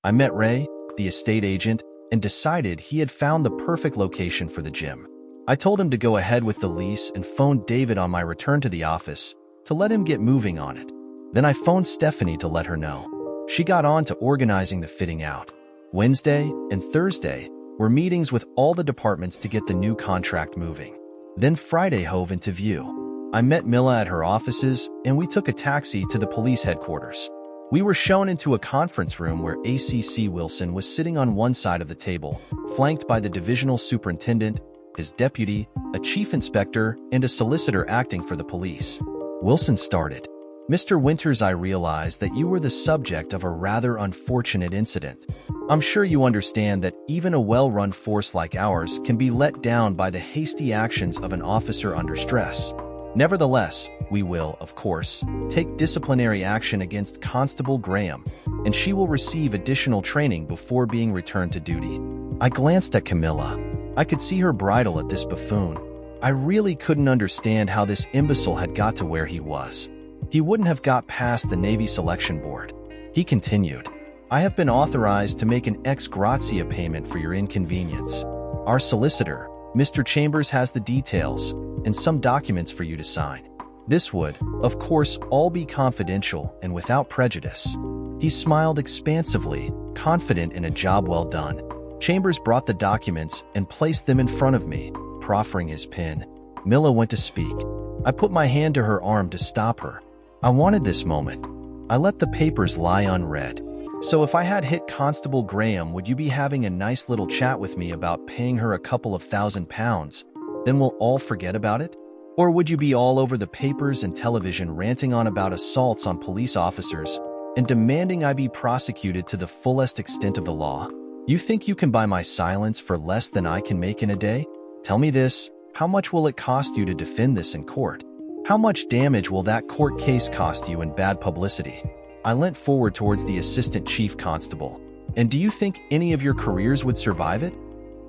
I met Ray, the estate agent, and decided he had found the perfect location for the gym. I told him to go ahead with the lease and phoned David on my return to the office to let him get moving on it. Then I phoned Stephanie to let her know. She got on to organizing the fitting out. Wednesday and Thursday were meetings with all the departments to get the new contract moving. Then Friday hove into view. I met Mila at her offices and we took a taxi to the police headquarters. We were shown into a conference room where ACC Wilson was sitting on one side of the table, flanked by the divisional superintendent, his deputy, a chief inspector, and a solicitor acting for the police. Wilson started. "Mr. Winters, I realize that you were the subject of a rather unfortunate incident. I'm sure you understand that even a well-run force like ours can be let down by the hasty actions of an officer under stress. Nevertheless, we will, of course, take disciplinary action against Constable Graham, and she will receive additional training before being returned to duty." I glanced at Camilla. I could see her bridle at this buffoon. I really couldn't understand how this imbecile had got to where he was. He wouldn't have got past the Navy Selection Board. He continued, "I have been authorized to make an ex gratia payment for your inconvenience. Our solicitor, Mr. Chambers, has the details and some documents for you to sign. This would, of course, all be confidential and without prejudice." He smiled expansively, confident in a job well done. Chambers brought the documents and placed them in front of me, proffering his pen. Mila went to speak. I put my hand to her arm to stop her. I wanted this moment. I let the papers lie unread. "So if I had hit Constable Graham, would you be having a nice little chat with me about paying her a couple of £1,000, then we'll all forget about it? Or would you be all over the papers and television ranting on about assaults on police officers and demanding I be prosecuted to the fullest extent of the law? You think you can buy my silence for less than I can make in a day? Tell me this, how much will it cost you to defend this in court? How much damage will that court case cost you in bad publicity?" I leant forward towards the assistant chief constable. "And do you think any of your careers would survive it?"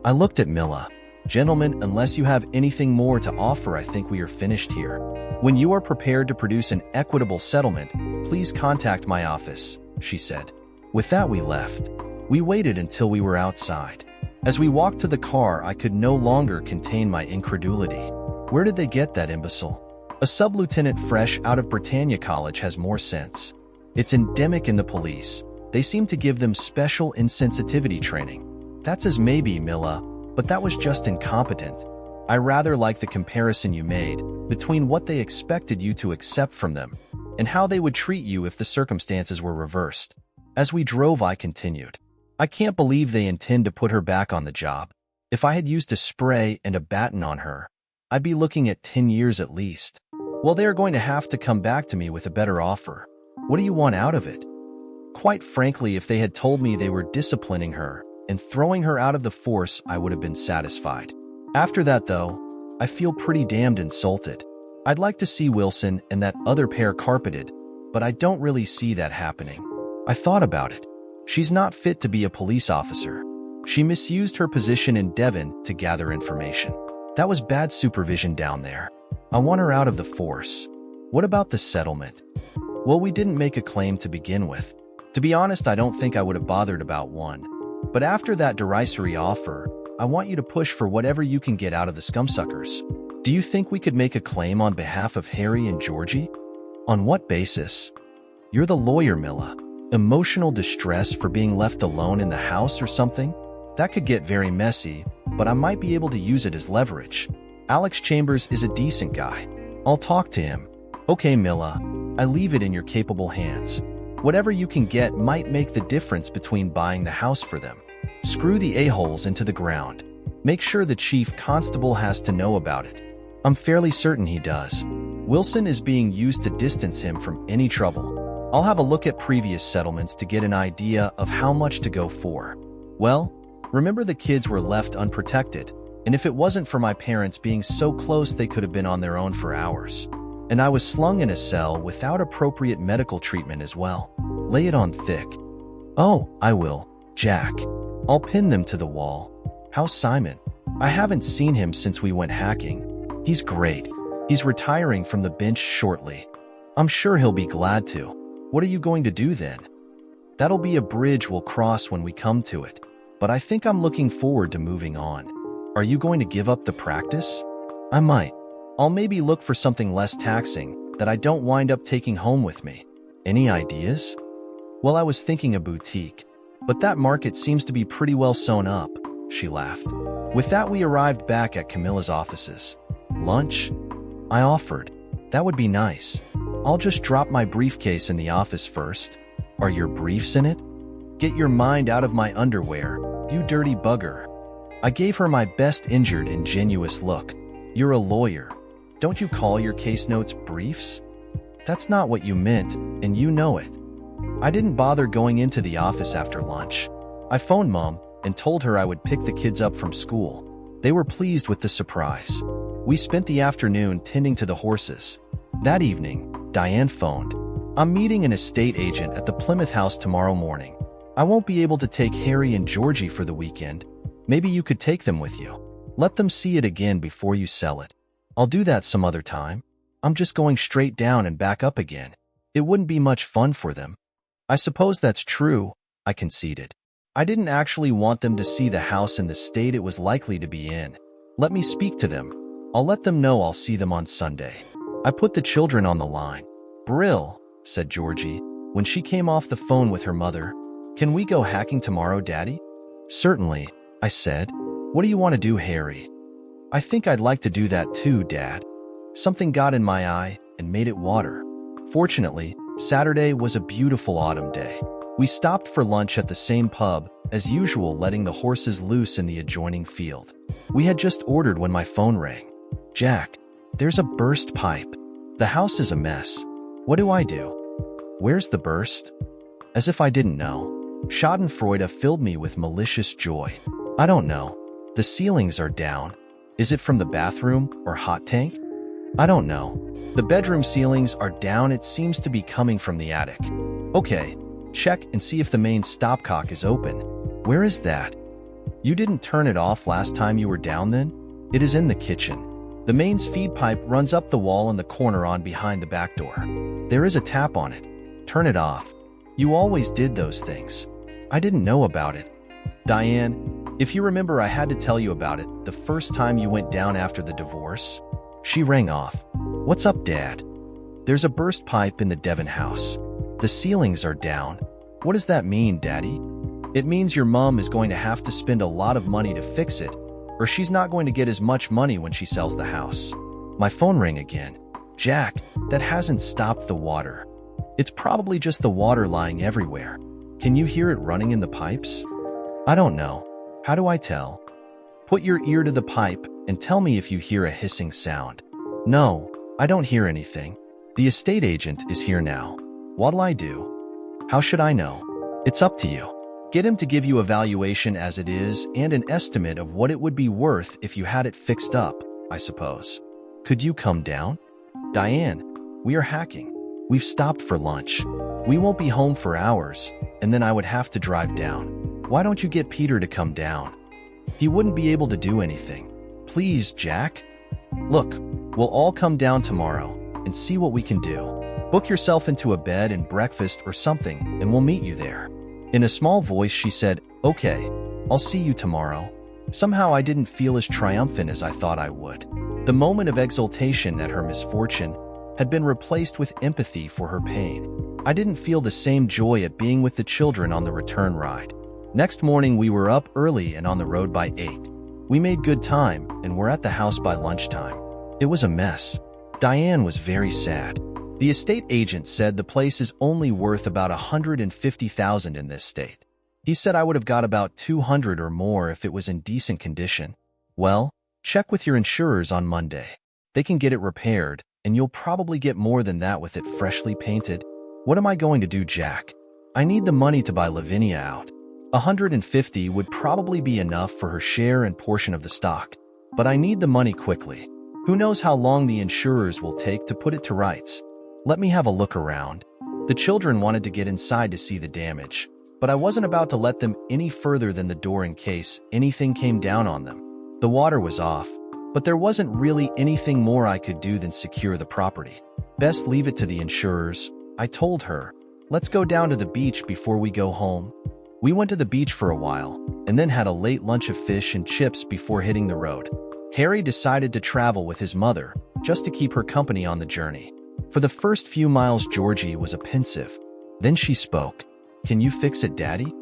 I looked at Mila. "Gentlemen, unless you have anything more to offer, I think we are finished here. When you are prepared to produce an equitable settlement, please contact my office," she said. With that, we left. We waited until we were outside. As we walked to the car, I could no longer contain my incredulity. Where did they get that imbecile? A sub-lieutenant fresh out of Britannia College has more sense. It's endemic in the police. They seem to give them special insensitivity training. That's as maybe, Mila, but that was just incompetent. I rather like the comparison you made between what they expected you to accept from them and how they would treat you if the circumstances were reversed. As we drove, I continued, "I can't believe they intend to put her back on the job. If I had used a spray and a baton on her, I'd be looking at 10 years at least. Well, they are going to have to come back to me with a better offer. What do you want out of it?" Quite frankly, if they had told me they were disciplining her and throwing her out of the force, I would have been satisfied. After that, though, I feel pretty damned insulted. I'd like to see Wilson and that other pair carpeted, but I don't really see that happening. I thought about it. She's not fit to be a police officer. She misused her position in Devon to gather information. That was bad supervision down there. I want her out of the force. What about the settlement? Well, we didn't make a claim to begin with. To be honest, I don't think I would have bothered about one. But after that derisory offer, I want you to push for whatever you can get out of the scumsuckers. Do you think we could make a claim on behalf of Harry and Georgie? On what basis? You're the lawyer, Mila. Emotional distress for being left alone in the house or something? That could get very messy, but I might be able to use it as leverage. Alex Chambers is a decent guy. I'll talk to him. Okay, Mila, I leave it in your capable hands. Whatever you can get might make the difference between buying the house for them. Screw the a-holes into the ground. Make sure the chief constable has to know about it. I'm fairly certain he does. Wilson is being used to distance him from any trouble. I'll have a look at previous settlements to get an idea of how much to go for. Well, remember the kids were left unprotected, and if it wasn't for my parents being so close, they could have been on their own for hours. And I was slung in a cell without appropriate medical treatment as well. Lay it on thick. Oh, I will, Jack. I'll pin them to the wall. How's Simon? I haven't seen him since we went hacking. He's great. He's retiring from the bench shortly. I'm sure he'll be glad to. What are you going to do then? That'll be a bridge we'll cross when we come to it. But I think I'm looking forward to moving on. Are you going to give up the practice? I might. I'll maybe look for something less taxing that I don't wind up taking home with me. Any ideas? Well, I was thinking a boutique, but that market seems to be pretty well sewn up, she laughed. With that, we arrived back at Camilla's offices. Lunch? I offered. That would be nice. I'll just drop my briefcase in the office first. Are your briefs in it? Get your mind out of my underwear, you dirty bugger. I gave her my best injured ingenuous look. You're a lawyer. Don't you call your case notes briefs? That's not what you meant, and you know it. I didn't bother going into the office after lunch. I phoned Mom and told her I would pick the kids up from school. They were pleased with the surprise. We spent the afternoon tending to the horses. That evening, Diane phoned. I'm meeting an estate agent at the Plymouth house tomorrow morning. I won't be able to take Harry and Georgie for the weekend. Maybe you could take them with you. Let them see it again before you sell it. I'll do that some other time. I'm just going straight down and back up again. It wouldn't be much fun for them. I suppose that's true, I conceded. I didn't actually want them to see the house in the state it was likely to be in. Let me speak to them. I'll let them know I'll see them on Sunday. I put the children on the line. Brill, said Georgie, when she came off the phone with her mother. Can we go hacking tomorrow, Daddy? Certainly, I said. What do you want to do, Harry? I think I'd like to do that too, Dad. Something got in my eye and made it water. Fortunately, Saturday was a beautiful autumn day. We stopped for lunch at the same pub, as usual, letting the horses loose in the adjoining field. We had just ordered when my phone rang. Jack, there's a burst pipe. The house is a mess. What do I do? Where's the burst? As if I didn't know. Schadenfreude filled me with malicious joy. I don't know. The ceilings are down. Is it from the bathroom or hot tank? I don't know. The bedroom ceilings are down. It seems to be coming from the attic. Okay, check and see if the main stopcock is open. Where is that? You didn't turn it off last time you were down then? It is in the kitchen. The mains feed pipe runs up the wall in the corner on behind the back door. There is a tap on it. Turn it off. You always did those things. I didn't know about it. Diane, if you remember, I had to tell you about it the first time you went down after the divorce. She rang off. What's up, Dad? There's a burst pipe in the Devon house. The ceilings are down. What does that mean, Daddy? It means your mom is going to have to spend a lot of money to fix it, or she's not going to get as much money when she sells the house. My phone rang again. Jack, that hasn't stopped the water. It's probably just the water lying everywhere. Can you hear it running in the pipes? I don't know. How do I tell? Put your ear to the pipe and tell me if you hear a hissing sound. No, I don't hear anything. The estate agent is here now. What'll I do? How should I know? It's up to you. Get him to give you a valuation as it is and an estimate of what it would be worth if you had it fixed up, I suppose. Could you come down? Diane, we are hacking. We've stopped for lunch. We won't be home for hours, and then I would have to drive down. Why don't you get Peter to come down? He wouldn't be able to do anything. Please, Jack? Look, we'll all come down tomorrow and see what we can do. Book yourself into a bed and breakfast or something, and we'll meet you there. In a small voice, she said, Okay, I'll see you tomorrow. Somehow I didn't feel as triumphant as I thought I would. The moment of exultation at her misfortune had been replaced with empathy for her pain. I didn't feel the same joy at being with the children on the return ride. Next morning, we were up early and on the road by 8. We made good time and were at the house by lunchtime. It was a mess. Diane was very sad. The estate agent said the place is only worth about $150,000 in this state. He said I would have got about $200,000 or more if it was in decent condition. Well, check with your insurers on Monday. They can get it repaired, and you'll probably get more than that with it freshly painted. What am I going to do, Jack? I need the money to buy Lavinia out. $150,000 would probably be enough for her share and portion of the stock, but I need the money quickly. Who knows how long the insurers will take to put it to rights? Let me have a look around. The children wanted to get inside to see the damage, but I wasn't about to let them any further than the door in case anything came down on them. The water was off, but there wasn't really anything more I could do than secure the property. Best leave it to the insurers, I told her. Let's go down to the beach before we go home. We went to the beach for a while, and then had a late lunch of fish and chips before hitting the road. Harry decided to travel with his mother, just to keep her company on the journey. For the first few miles, Georgie was pensive. Then she spoke. "Can you fix it, Daddy?"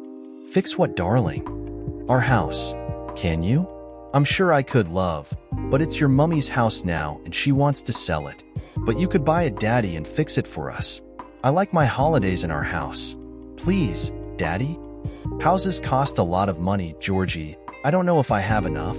"Fix what, darling?" "Our house. Can you?" "I'm sure I could, love. But it's your mummy's house now, and she wants to sell it. But you could buy it, Daddy, and fix it for us. I like my holidays in our house. Please, Daddy?" "Houses cost a lot of money, Georgie. I don't know if I have enough.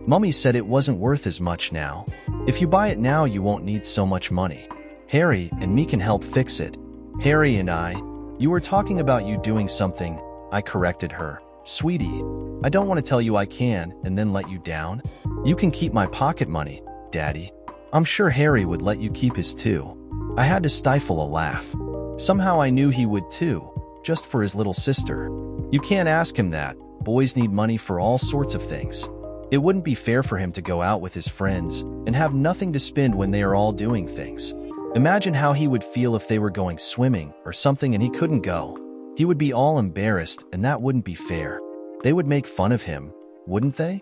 Mummy said it wasn't worth as much now. If you buy it now, you won't need so much money. Harry and me can help fix it." "Harry and I? You were talking about you doing something," I corrected her. "Sweetie, I don't want to tell you I can and then let you down. You can keep my pocket money, Daddy." "I'm sure Harry would let you keep his too." I had to stifle a laugh. Somehow I knew he would too, just for his little sister. You can't ask him that. Boys need money for all sorts of things. It wouldn't be fair for him to go out with his friends and have nothing to spend when they are all doing things. Imagine how he would feel if they were going swimming or something and he couldn't go. He would be all embarrassed, and that wouldn't be fair. They would make fun of him, wouldn't they?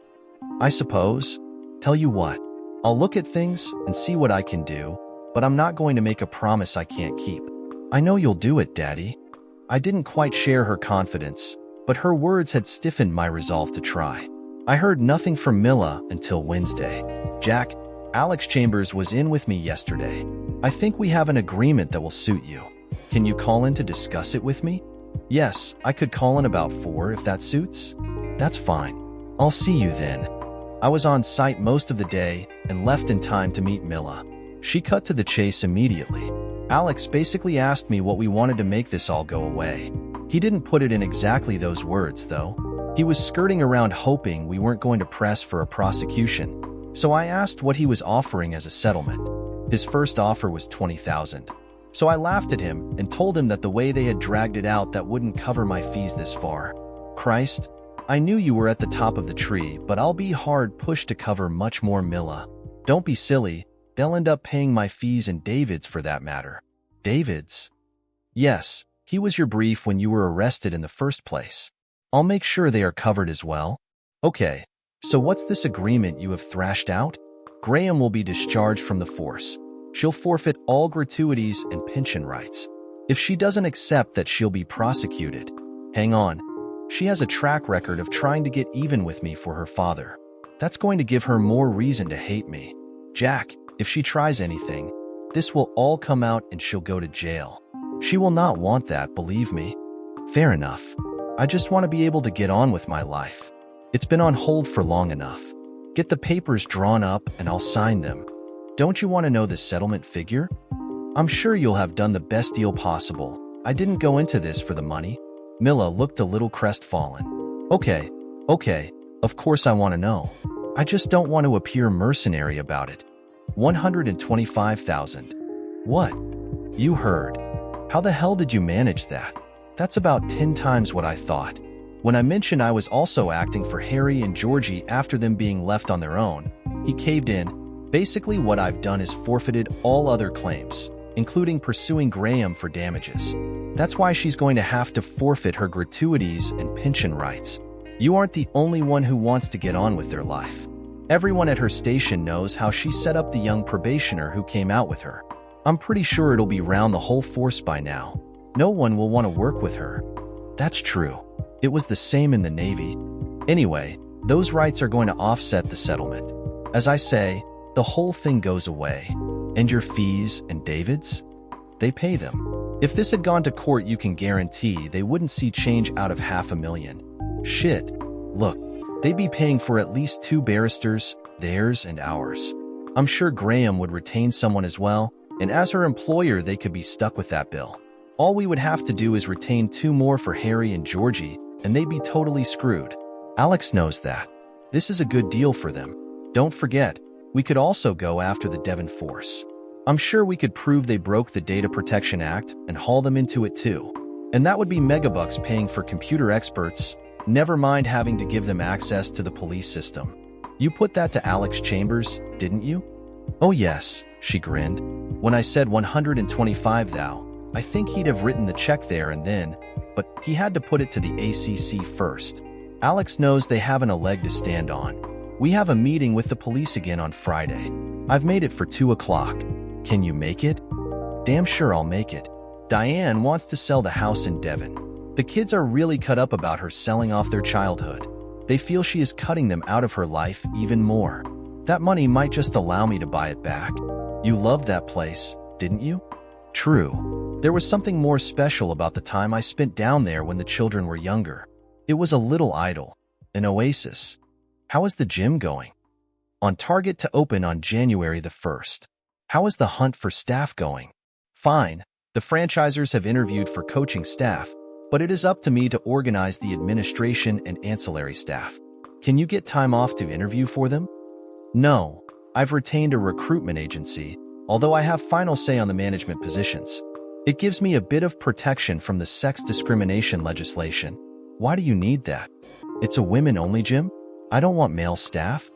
I suppose. Tell you what, I'll look at things and see what I can do, but I'm not going to make a promise I can't keep. I know you'll do it, Daddy. I didn't quite share her confidence, but her words had stiffened my resolve to try. I heard nothing from Mila until Wednesday. "Jack, Alex Chambers was in with me yesterday. I think we have an agreement that will suit you. Can you call in to discuss it with me?" "Yes, I could call in about 4 if that suits." "That's fine. I'll see you then." I was on site most of the day and left in time to meet Mila. She cut to the chase immediately. "Alex basically asked me what we wanted to make this all go away." He didn't put it in exactly those words, though. He was skirting around hoping we weren't going to press for a prosecution. So I asked what he was offering as a settlement. His first offer was $20,000. So I laughed at him and told him that the way they had dragged it out, that wouldn't cover my fees this far. "Christ, I knew you were at the top of the tree, but I'll be hard pushed to cover much more, Mila. Don't be silly. They'll end up paying my fees and David's for that matter." "David's?" "Yes, he was your brief when you were arrested in the first place. I'll make sure they are covered as well." "Okay, so what's this agreement you have thrashed out?" "Graham will be discharged from the force. She'll forfeit all gratuities and pension rights. If she doesn't accept that, she'll be prosecuted. Hang on. She has a track record of trying to get even with me for her father. That's going to give her more reason to hate me. Jack, if she tries anything, this will all come out and she'll go to jail. She will not want that, believe me." "Fair enough. I just want to be able to get on with my life. It's been on hold for long enough. Get the papers drawn up and I'll sign them. Don't you want to know the settlement figure?" "I'm sure you'll have done the best deal possible. I didn't go into this for the money." Mila looked a little crestfallen. Okay, of course I want to know. I just don't want to appear mercenary about it." $125,000. "What? You heard. How the hell did you manage that? That's about 10 times what I thought." When I mentioned I was also acting for Harry and Georgie after them being left on their own, he caved in. "Basically what I've done is forfeited all other claims, including pursuing Graham for damages. That's why she's going to have to forfeit her gratuities and pension rights. You aren't the only one who wants to get on with their life. Everyone at her station knows how she set up the young probationer who came out with her. I'm pretty sure it'll be round the whole force by now. No one will want to work with her." "That's true. It was the same in the Navy. Anyway, those rights are going to offset the settlement. As I say, the whole thing goes away. And your fees and David's? They pay them. If this had gone to court, you can guarantee they wouldn't see change out of $500,000. Shit. Look, they'd be paying for at least 2 barristers, theirs and ours. I'm sure Graham would retain someone as well, and as her employer they could be stuck with that bill. All we would have to do is retain 2 more for Harry and Georgie, and they'd be totally screwed. Alex knows that. This is a good deal for them. Don't forget, we could also go after the Devon force. I'm sure we could prove they broke the Data Protection Act and haul them into it too. And that would be megabucks paying for computer experts, never mind having to give them access to the police system. You put that to Alex Chambers, didn't you?" "Oh yes," she grinned. "When I said 125 thou, I think he'd have written the check there and then, but he had to put it to the ACC first. Alex knows they haven't a leg to stand on. We have a meeting with the police again on Friday. I've made it for 2 o'clock. Can you make it? Damn sure I'll make it. Diane wants to sell the house in Devon. The kids are really cut up about her selling off their childhood. They feel she is cutting them out of her life even more. That money might just allow me to buy it back. You loved that place, didn't you? True. There was something more special about the time I spent down there when the children were younger. It was a little idle, an oasis. How is the gym going? On target to open on January the 1st. How is the hunt for staff going? Fine. The franchisors have interviewed for coaching staff, but it is up to me to organize the administration and ancillary staff. Can you get time off to interview for them? No. I've retained a recruitment agency, although I have final say on the management positions. It gives me a bit of protection from the sex discrimination legislation. Why do you need that? It's a women-only gym? I don't want male staff.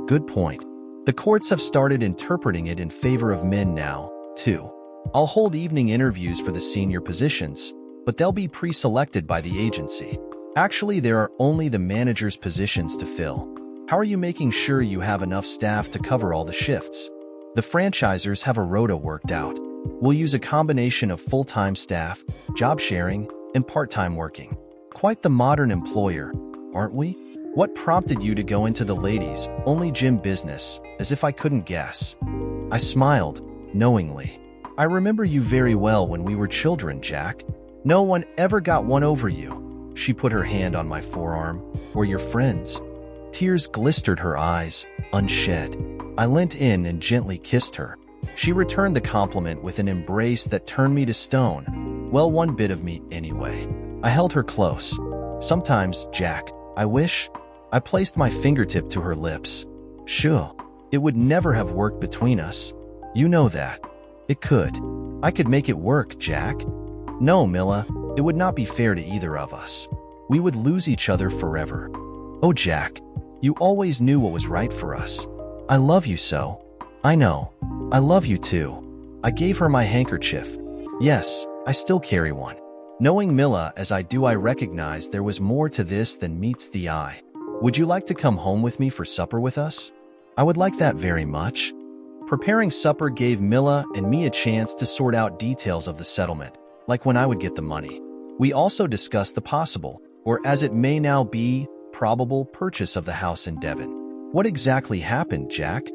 Good point. The courts have started interpreting it in favor of men now, too. I'll hold evening interviews for the senior positions, but they'll be pre-selected by the agency. Actually, there are only the manager's positions to fill. How are you making sure you have enough staff to cover all the shifts? The franchisors have a rota worked out. We'll use a combination of full-time staff, job sharing, and part-time working. Quite the modern employer, aren't we? What prompted you to go into the ladies-only gym business, as if I couldn't guess? I smiled, knowingly. I remember you very well when we were children, Jack. No one ever got one over you. She put her hand on my forearm. Or your friends. Tears glistered her eyes, unshed. I leant in and gently kissed her. She returned the compliment with an embrace that turned me to stone. Well, one bit of me, anyway. I held her close. Sometimes, Jack, I wish. I placed my fingertip to her lips. Sure, it would never have worked between us. You know that. It could. I could make it work, Jack. No, Milla, it would not be fair to either of us. We would lose each other forever. Oh, Jack, you always knew what was right for us. I love you so. I know. I love you too. I gave her my handkerchief. Yes, I still carry one. Knowing Milla as I do, I recognize there was more to this than meets the eye. Would you like to come home with me for supper with us? I would like that very much. Preparing supper gave Milla and me a chance to sort out details of the settlement, like when I would get the money. We also discussed the possible, or as it may now be, probable purchase of the house in Devon. What exactly happened, Jack?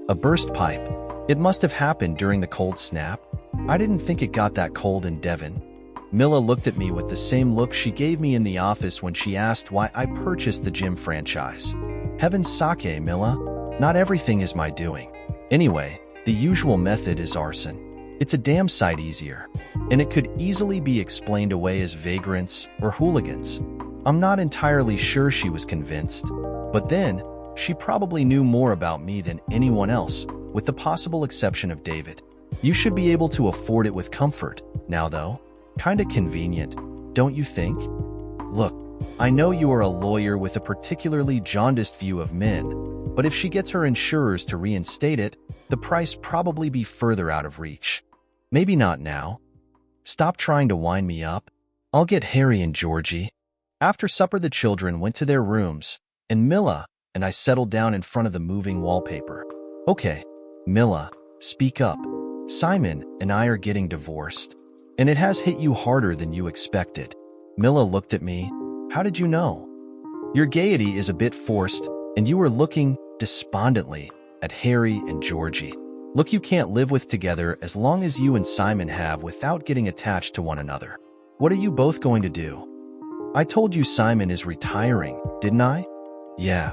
A burst pipe. It must have happened during the cold snap. I didn't think it got that cold in Devon. Milla looked at me with the same look she gave me in the office when she asked why I purchased the gym franchise. Heaven's sake, Milla. Not everything is my doing. Anyway, the usual method is arson. It's a damn sight easier, and it could easily be explained away as vagrants or hooligans. I'm not entirely sure she was convinced, but then, she probably knew more about me than anyone else, with the possible exception of David. You should be able to afford it with comfort, now though. Kinda convenient, don't you think? Look, I know you are a lawyer with a particularly jaundiced view of men, but if she gets her insurers to reinstate it, the price probably be further out of reach. Maybe not now. Stop trying to wind me up. I'll get Harry and Georgie. After supper, the children went to their rooms, and Milla and I settled down in front of the moving wallpaper. Okay, Milla, speak up. Simon and I are getting divorced. And it has hit you harder than you expected. Milla looked at me. How did you know? Your gaiety is a bit forced, and you were looking despondently at Harry and Georgie. Look, you can't live with together as long as you and Simon have without getting attached to one another. What are you both going to do? I told you Simon is retiring, didn't I? Yeah.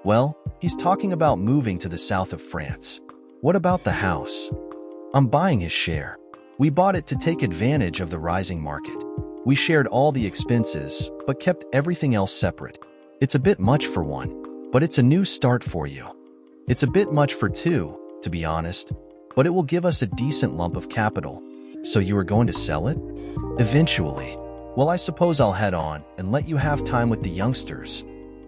Well, he's talking about moving to the south of France. What about the house? I'm buying his share. We bought it to take advantage of the rising market. We shared all the expenses, but kept everything else separate. It's a bit much for one, but it's a new start for you. It's a bit much for two, to be honest, but it will give us a decent lump of capital. So you are going to sell it? Eventually. Well, I suppose I'll head on and let you have time with the youngsters.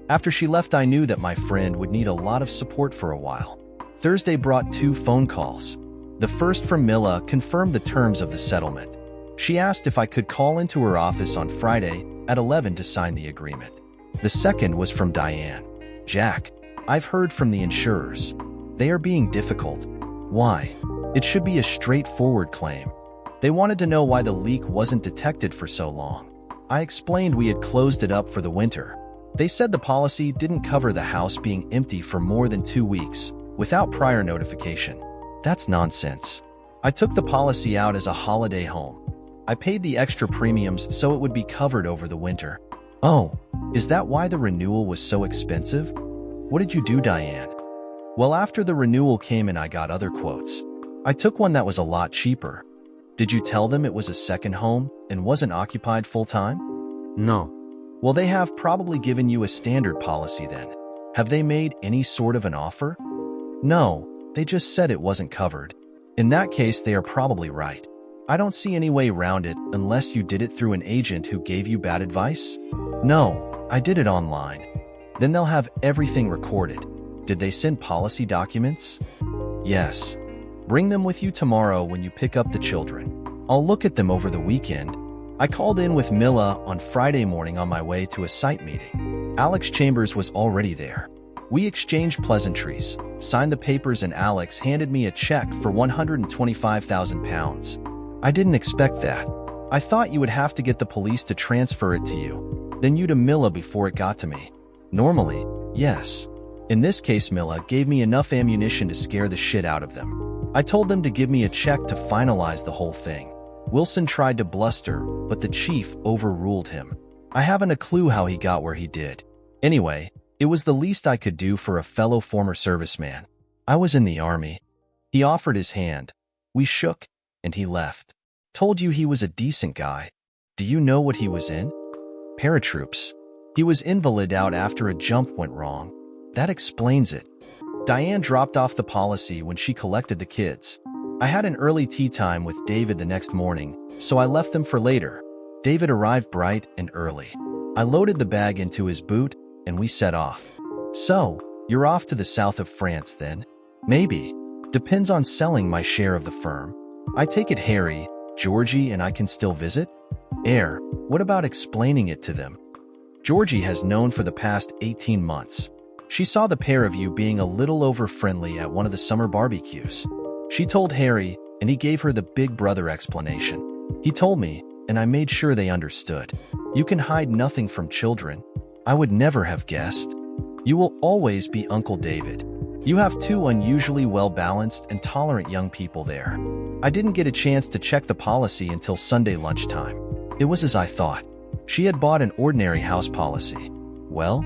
After she left, I knew that my friend would need a lot of support for a while. Thursday brought 2 phone calls. The first from Milla confirmed the terms of the settlement. She asked if I could call into her office on Friday at 11 to sign the agreement. The second was from Diane. Jack, I've heard from the insurers. They are being difficult. Why? It should be a straightforward claim. They wanted to know why the leak wasn't detected for so long. I explained we had closed it up for the winter. They said the policy didn't cover the house being empty for more than 2 weeks without prior notification. That's nonsense. I took the policy out as a holiday home. I paid the extra premiums so it would be covered over the winter. Oh, is that why the renewal was so expensive? What did you do, Diane? Well, after the renewal came and I got other quotes. I took one that was a lot cheaper. Did you tell them it was a second home and wasn't occupied full-time? No. Well, they have probably given you a standard policy then. Have they made any sort of an offer? No, they just said it wasn't covered. In that case, they are probably right. I don't see any way around it unless you did it through an agent who gave you bad advice? No, I did it online. Then they'll have everything recorded. Did they send policy documents? Yes. Bring them with you tomorrow when you pick up the children. I'll look at them over the weekend. I called in with Mila on Friday morning on my way to a site meeting. Alex Chambers was already there. We exchanged pleasantries, signed the papers, and Alex handed me a check for £125,000. I didn't expect that. I thought you would have to get the police to transfer it to you, then you to Mila before it got to me. Normally, yes. In this case, Mila gave me enough ammunition to scare the shit out of them. I told them to give me a check to finalize the whole thing. Wilson tried to bluster, but the chief overruled him. I haven't a clue how he got where he did. Anyway, it was the least I could do for a fellow former serviceman. I was in the army. He offered his hand. We shook, and he left. Told you he was a decent guy. Do you know what he was in? Paratroops. He was invalid out after a jump went wrong. That explains it. Diane dropped off the policy when she collected the kids. I had an early tea time with David the next morning, so I left them for later. David arrived bright and early. I loaded the bag into his boot, and we set off. So, you're off to the south of France then? Maybe. Depends on selling my share of the firm. I take it Harry, Georgie, and I can still visit? What about explaining it to them? Georgie has known for the past 18 months. She saw the pair of you being a little over-friendly at one of the summer barbecues. She told Harry, and he gave her the big brother explanation. He told me, and I made sure they understood. You can hide nothing from children. I would never have guessed. You will always be Uncle David. You have two unusually well-balanced and tolerant young people there. I didn't get a chance to check the policy until Sunday lunchtime. It was as I thought. She had bought an ordinary house policy. Well,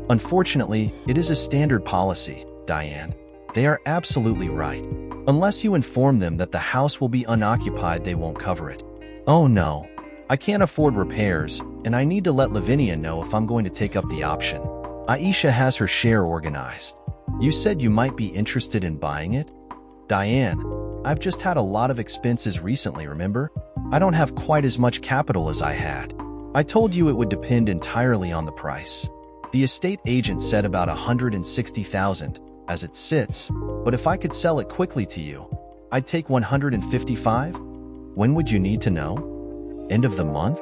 unfortunately, it is a standard policy, Diane. They are absolutely right. Unless you inform them that the house will be unoccupied, they won't cover it. Oh no. I can't afford repairs, and I need to let Lavinia know if I'm going to take up the option. Aisha has her share organized. You said you might be interested in buying it? Diane, I've just had a lot of expenses recently, remember? I don't have quite as much capital as I had. I told you it would depend entirely on the price. The estate agent said about $160,000 as it sits, but if I could sell it quickly to you, I'd take $155,000. When would you need to know? End of the month?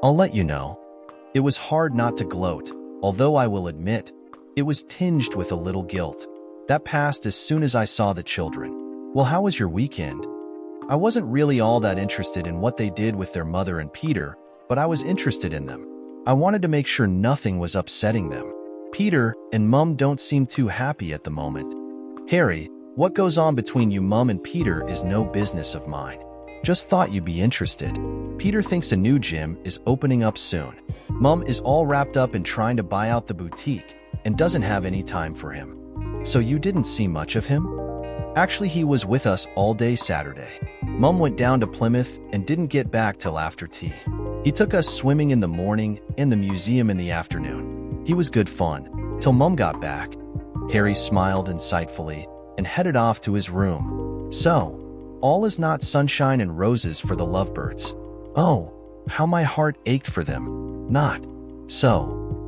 I'll let you know. It was hard not to gloat, although I will admit, it was tinged with a little guilt. That passed as soon as I saw the children. Well, how was your weekend? I wasn't really all that interested in what they did with their mother and Peter, but I was interested in them. I wanted to make sure nothing was upsetting them. Peter and Mum don't seem too happy at the moment. Harry, what goes on between you Mum and Peter is no business of mine. Just thought you'd be interested. Peter thinks a new gym is opening up soon. Mum is all wrapped up in trying to buy out the boutique and doesn't have any time for him. So you didn't see much of him? Actually, he was with us all day Saturday. Mum went down to Plymouth and didn't get back till after tea. He took us swimming in the morning and the museum in the afternoon. He was good fun, till Mum got back. Harry smiled insightfully and headed off to his room. So, all is not sunshine and roses for the lovebirds. Oh, how my heart ached for them. Not. So,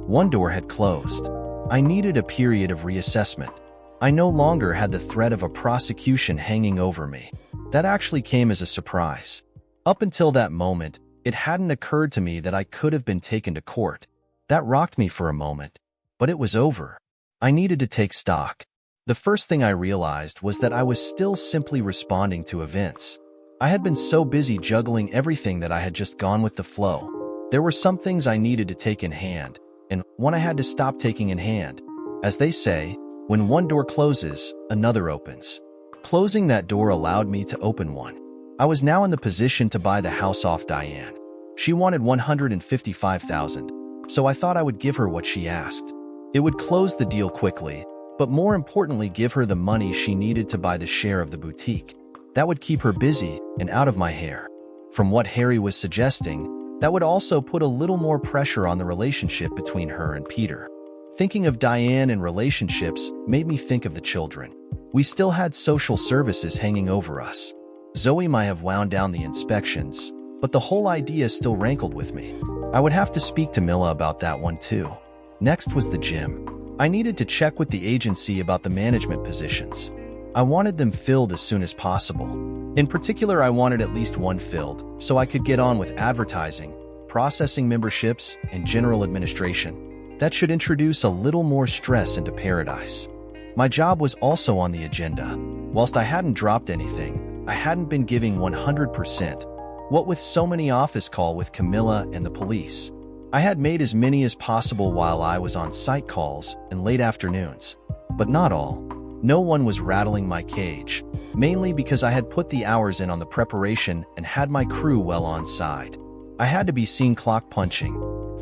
one door had closed. I needed a period of reassessment. I no longer had the threat of a prosecution hanging over me. That actually came as a surprise. Up until that moment, it hadn't occurred to me that I could have been taken to court. That rocked me for a moment, but it was over. I needed to take stock. The first thing I realized was that I was still simply responding to events. I had been so busy juggling everything that I had just gone with the flow. There were some things I needed to take in hand, and one I had to stop taking in hand. As they say, when one door closes, another opens. Closing that door allowed me to open one. I was now in the position to buy the house off Diane. She wanted $155,000, so I thought I would give her what she asked. It would close the deal quickly, but more importantly give her the money she needed to buy the share of the boutique. That would keep her busy and out of my hair. From what Harry was suggesting, that would also put a little more pressure on the relationship between her and Peter. Thinking of Diane and relationships made me think of the children. We still had social services hanging over us. Zoe might have wound down the inspections, but the whole idea still rankled with me. I would have to speak to Mila about that one too. Next was the gym. I needed to check with the agency about the management positions. I wanted them filled as soon as possible. In particular, I wanted at least one filled, so I could get on with advertising, processing memberships, and general administration. That should introduce a little more stress into Paradise. My job was also on the agenda. Whilst I hadn't dropped anything, I hadn't been giving 100%. What with so many office calls with Camilla and the police, I had made as many as possible while I was on site calls and late afternoons. But not all. No one was rattling my cage, mainly because I had put the hours in on the preparation and had my crew well on side. I had to be seen clock punching.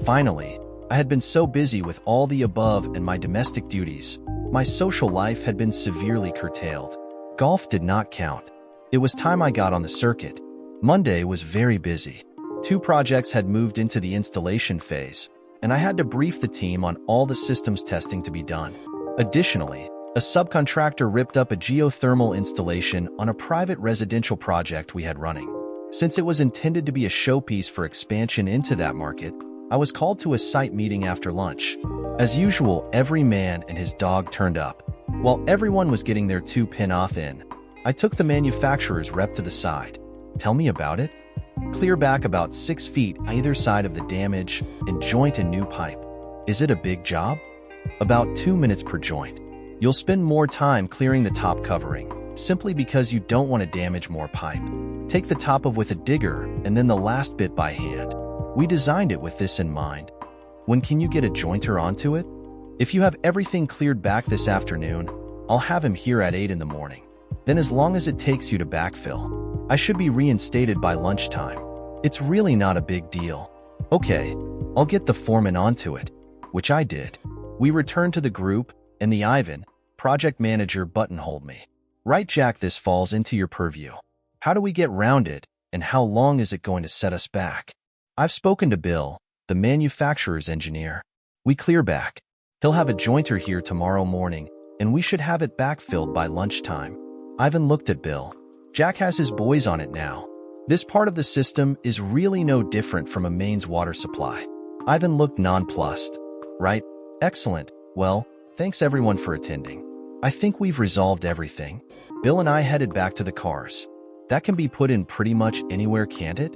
Finally, I had been so busy with all the above and my domestic duties, my social life had been severely curtailed. Golf did not count. It was time I got on the circuit. Monday was very busy. 2 projects had moved into the installation phase, and I had to brief the team on all the systems testing to be done. Additionally, a subcontractor ripped up a geothermal installation on a private residential project we had running. Since it was intended to be a showpiece for expansion into that market, I was called to a site meeting after lunch. As usual, every man and his dog turned up. While everyone was getting their 2-pin off in, I took the manufacturer's rep to the side. Tell me about it? Clear back about 6 feet either side of the damage and joint a new pipe. Is it a big job? About 2 minutes per joint. You'll spend more time clearing the top covering, simply because you don't want to damage more pipe. Take the top off with a digger and then the last bit by hand. We designed it with this in mind. When can you get a jointer onto it? If you have everything cleared back this afternoon, I'll have him here at 8 in the morning. Then as long as it takes you to backfill, I should be reinstated by lunchtime. It's really not a big deal. Okay, I'll get the foreman onto it, which I did. We returned to the group, and the Ivan, project manager, buttonholed me. Right, Jack, this falls into your purview. How do we get round it, and how long is it going to set us back? I've spoken to Bill, the manufacturer's engineer. We clear back. He'll have a jointer here tomorrow morning, and we should have it backfilled by lunchtime. Ivan looked at Bill. Jack has his boys on it now. This part of the system is really no different from a mains water supply. Ivan looked nonplussed. Right? Excellent. Well, thanks everyone for attending. I think we've resolved everything. Bill and I headed back to the cars. That can be put in pretty much anywhere, can't it?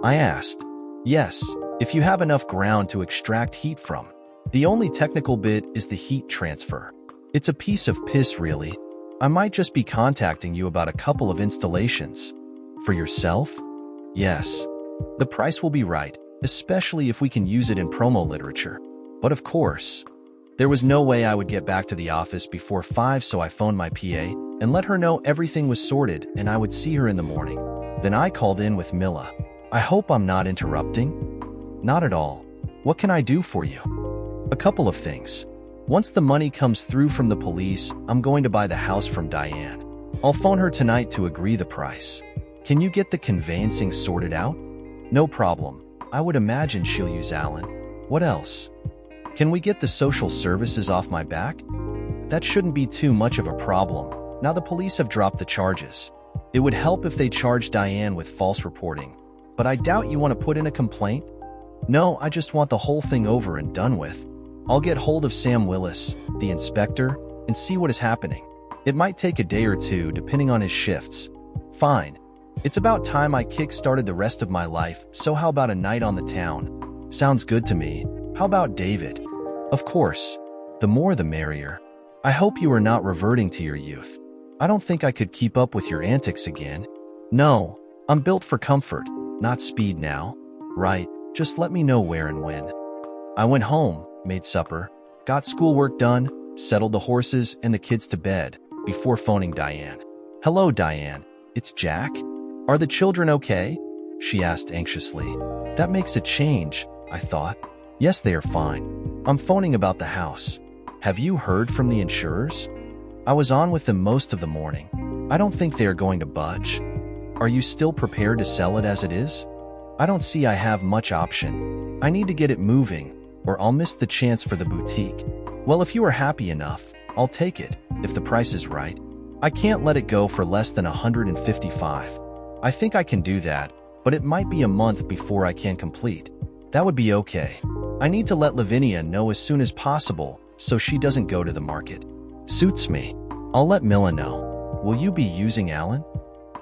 I asked. Yes, if you have enough ground to extract heat from. The only technical bit is the heat transfer. It's a piece of piss, really. I might just be contacting you about a couple of installations. For yourself? Yes. The price will be right, especially if we can use it in promo literature. But of course, there was no way I would get back to the office before 5, so I phoned my PA and let her know everything was sorted and I would see her in the morning. Then I called in with Mila. I hope I'm not interrupting? Not at all. What can I do for you? A couple of things. Once the money comes through from the police, I'm going to buy the house from Diane. I'll phone her tonight to agree the price. Can you get the conveyancing sorted out? No problem. I would imagine she'll use Alan. What else? Can we get the social services off my back? That shouldn't be too much of a problem. Now the police have dropped the charges. It would help if they charged Diane with false reporting. But I doubt you want to put in a complaint? No, I just want the whole thing over and done with. I'll get hold of Sam Willis, the inspector, and see what is happening. It might take a day or two depending on his shifts. Fine. It's about time I kick-started the rest of my life, so how about a night on the town? Sounds good to me. How about David? Of course. The more the merrier. I hope you are not reverting to your youth. I don't think I could keep up with your antics again. No, I'm built for comfort, not speed now. Right, just let me know where and when. I went home, made supper, got schoolwork done, settled the horses and the kids to bed, before phoning Diane. Hello, Diane. It's Jack. Are the children okay? She asked anxiously. That makes a change, I thought. Yes, they are fine. I'm phoning about the house. Have you heard from the insurers? I was on with them most of the morning. I don't think they are going to budge. Are you still prepared to sell it as it is? I don't see I have much option. I need to get it moving, or I'll miss the chance for the boutique. Well, if you are happy enough, I'll take it, if the price is right. I can't let it go for less than $155. I think I can do that, but it might be a month before I can complete. That would be okay. I need to let Lavinia know as soon as possible, so she doesn't go to the market. Suits me. I'll let Mila know. Will you be using Alan?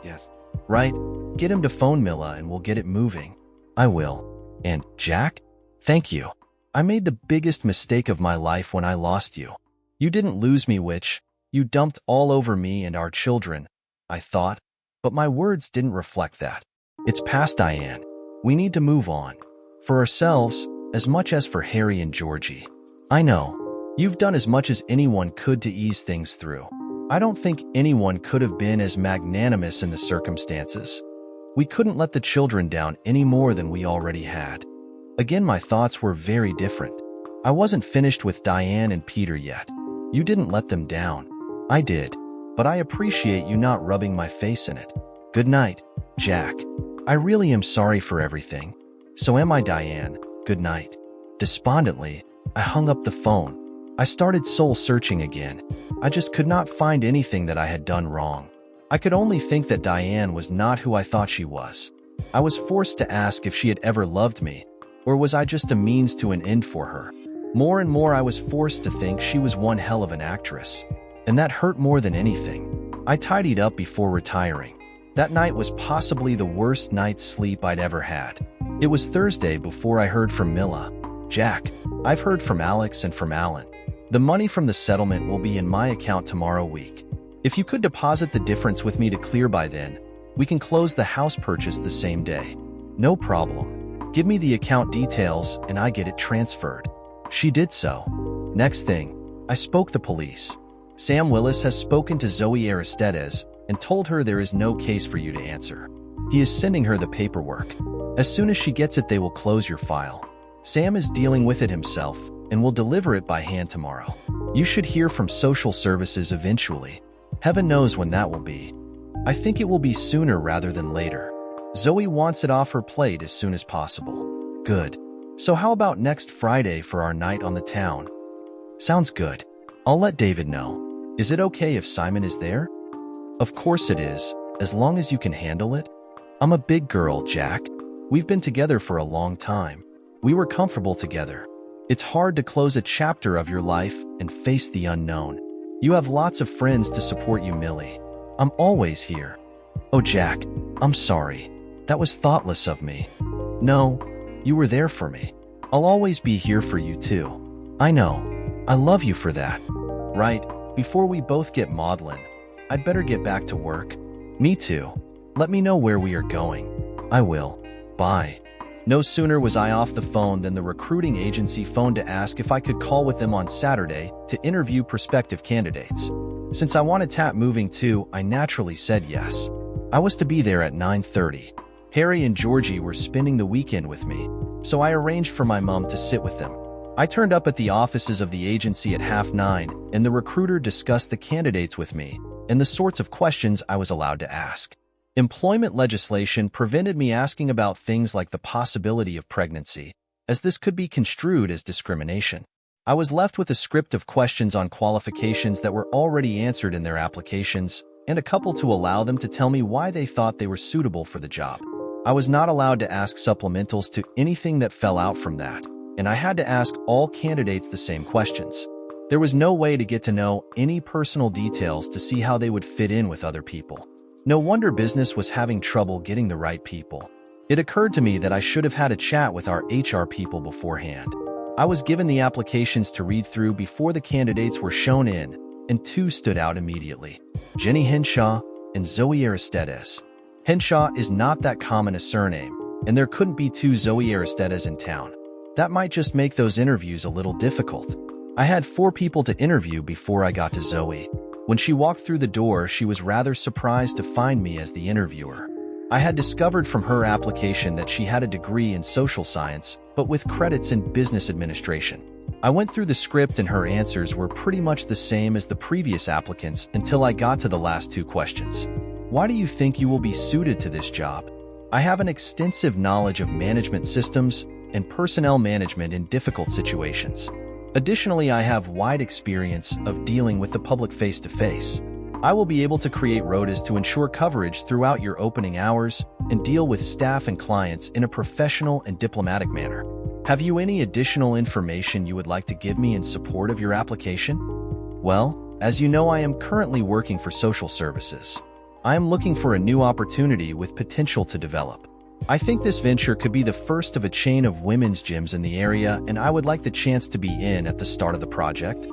Yes. Right. Get him to phone Mila and we'll get it moving. I will. And, Jack? Thank you. I made the biggest mistake of my life when I lost you. You didn't lose me, Witch. You dumped all over me and our children, I thought, but my words didn't reflect that. It's past, Diane. We need to move on. For ourselves, as much as for Harry and Georgie. I know. You've done as much as anyone could to ease things through. I don't think anyone could have been as magnanimous in the circumstances. We couldn't let the children down any more than we already had. Again, my thoughts were very different. I wasn't finished with Diane and Peter yet. You didn't let them down. I did, but I appreciate you not rubbing my face in it. Good night, Jack. I really am sorry for everything. So am I, Diane. Good night. Despondently, I hung up the phone. I started soul-searching again. I just could not find anything that I had done wrong. I could only think that Diane was not who I thought she was. I was forced to ask if she had ever loved me, or was I just a means to an end for her? More and more I was forced to think she was one hell of an actress. And that hurt more than anything. I tidied up before retiring. That night was possibly the worst night's sleep I'd ever had. It was Thursday before I heard from Mila. Jack, I've heard from Alex and from Alan. The money from the settlement will be in my account tomorrow week. If you could deposit the difference with me to clear by then, we can close the house purchase the same day. No problem. Give me the account details and I get it transferred. She did so. Next thing, I spoke the police. Sam Willis has spoken to Zoe Aristides and told her there is no case for you to answer. He is sending her the paperwork. As soon as she gets it, they will close your file. Sam is dealing with it himself and will deliver it by hand tomorrow. You should hear from social services eventually. Heaven knows when that will be. I think it will be sooner rather than later. Zoe wants it off her plate as soon as possible. Good. So how about next Friday for our night on the town? Sounds good. I'll let David know. Is it okay if Simon is there? Of course it is, as long as you can handle it. I'm a big girl, Jack. We've been together for a long time. We were comfortable together. It's hard to close a chapter of your life and face the unknown. You have lots of friends to support you, Millie. I'm always here. Oh, Jack, I'm sorry. That was thoughtless of me. No, you were there for me. I'll always be here for you too. I know. I love you for that. Right, before we both get maudlin, I'd better get back to work. Me too. Let me know where we are going. I will. Bye. No sooner was I off the phone than the recruiting agency phoned to ask if I could call with them on Saturday to interview prospective candidates. Since I wanted Tap moving too, I naturally said yes. I was to be there at 9:30. Harry and Georgie were spending the weekend with me, so I arranged for my mom to sit with them. I turned up at the offices of the agency at 9:30, and the recruiter discussed the candidates with me and the sorts of questions I was allowed to ask. Employment legislation prevented me asking about things like the possibility of pregnancy, as this could be construed as discrimination. I was left with a script of questions on qualifications that were already answered in their applications, and a couple to allow them to tell me why they thought they were suitable for the job. I was not allowed to ask supplementals to anything that fell out from that, and I had to ask all candidates the same questions. There was no way to get to know any personal details to see how they would fit in with other people. No wonder business was having trouble getting the right people. It occurred to me that I should have had a chat with our HR people beforehand. I was given the applications to read through before the candidates were shown in, and two stood out immediately: Jenny Henshaw and Zoe Aristides. Henshaw is not that common a surname, and there couldn't be two Zoe Aristides in town. That might just make those interviews a little difficult. I had 4 people to interview before I got to Zoe. When she walked through the door, she was rather surprised to find me as the interviewer. I had discovered from her application that she had a degree in social science, but with credits in business administration. I went through the script and her answers were pretty much the same as the previous applicants until I got to the last 2 questions. Why do you think you will be suited to this job? I have an extensive knowledge of management systems and personnel management in difficult situations. Additionally, I have wide experience of dealing with the public face-to-face. I will be able to create rotas to ensure coverage throughout your opening hours and deal with staff and clients in a professional and diplomatic manner. Have you any additional information you would like to give me in support of your application? Well, as you know, I am currently working for social services. I am looking for a new opportunity with potential to develop. I think this venture could be the first of a chain of women's gyms in the area, and I would like the chance to be in at the start of the project.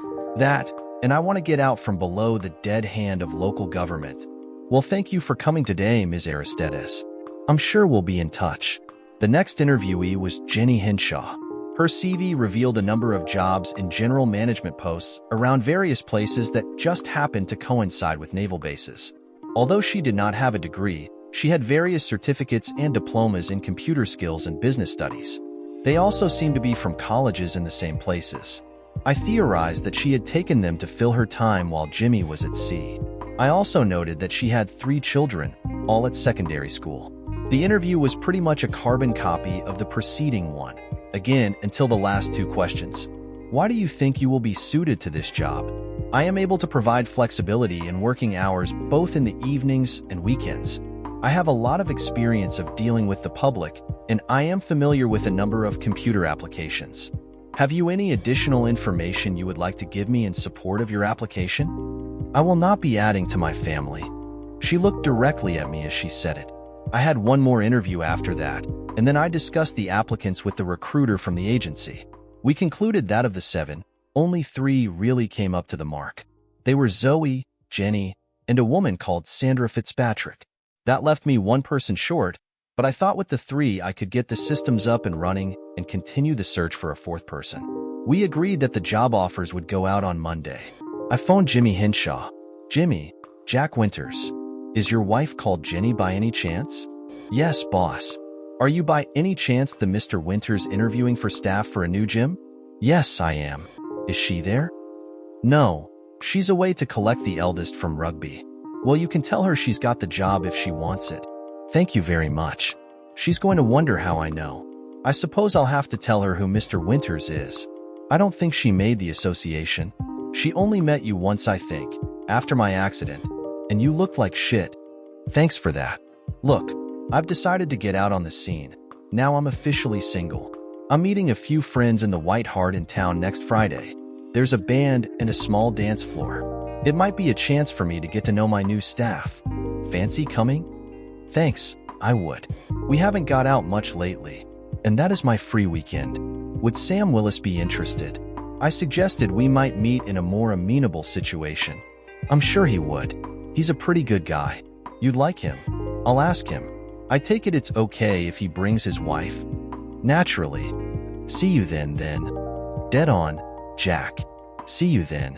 And I want to get out from below the dead hand of local government. Well, thank you for coming today, Ms. Aristides. I'm sure we'll be in touch. The next interviewee was Jenny Henshaw. Her CV revealed a number of jobs in general management posts around various places that just happened to coincide with naval bases. Although she did not have a degree, she had various certificates and diplomas in computer skills and business studies. They also seemed to be from colleges in the same places. I theorized that she had taken them to fill her time while Jimmy was at sea. I also noted that she had 3 children, all at secondary school. The interview was pretty much a carbon copy of the preceding one, again until the last 2 questions. Why do you think you will be suited to this job? I am able to provide flexibility in working hours both in the evenings and weekends. I have a lot of experience of dealing with the public, and I am familiar with a number of computer applications. Have you any additional information you would like to give me in support of your application? I will not be adding to my family. She looked directly at me as she said it. I had one more interview after that, and then I discussed the applicants with the recruiter from the agency. We concluded that of the 7, only 3 really came up to the mark. They were Zoe, Jenny, and a woman called Sandra Fitzpatrick. That left me 1 person short, but I thought with the 3 I could get the systems up and running and continue the search for a 4th person. We agreed that the job offers would go out on Monday. I phoned Jimmy Henshaw. Jimmy, Jack Winters. Is your wife called Jenny by any chance? Yes, boss. Are you by any chance the Mr. Winters interviewing for staff for a new gym? Yes, I am. Is she there? No, she's away to collect the eldest from rugby. Well, you can tell her she's got the job if she wants it. Thank you very much. She's going to wonder how I know. I suppose I'll have to tell her who Mr. Winters is. I don't think she made the association. She only met you once, I think, after my accident, and you looked like shit. Thanks for that. Look, I've decided to get out on the scene. Now I'm officially single. I'm meeting a few friends in the White Hart in town next Friday. There's a band and a small dance floor. It might be a chance for me to get to know my new staff. Fancy coming? Thanks, I would. We haven't got out much lately, and that is my free weekend. Would Sam Willis be interested? I suggested we might meet in a more amenable situation. I'm sure he would. He's a pretty good guy. You'd like him. I'll ask him. I take it it's okay if he brings his wife? Naturally. See you then. Dead on, Jack. See you then.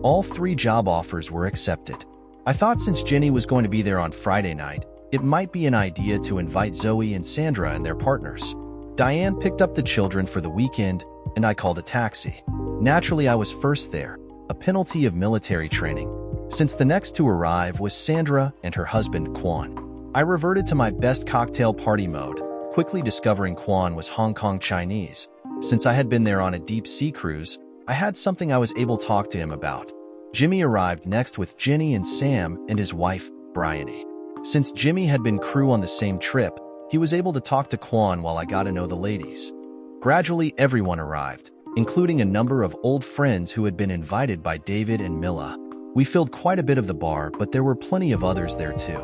All 3 job offers were accepted. I thought since Jenny was going to be there on Friday night, it might be an idea to invite Zoe and Sandra and their partners. Diane picked up the children for the weekend, and I called a taxi. Naturally, I was first there, a penalty of military training, since the next to arrive was Sandra and her husband, Quan. I reverted to my best cocktail party mode, quickly discovering Quan was Hong Kong Chinese. Since I had been there on a deep-sea cruise, I had something I was able to talk to him about. Jimmy arrived next with Jenny and Sam and his wife, Bryony. Since Jimmy had been crew on the same trip, he was able to talk to Quan while I got to know the ladies. Gradually, everyone arrived, including a number of old friends who had been invited by David and Mila. We filled quite a bit of the bar, but there were plenty of others there too.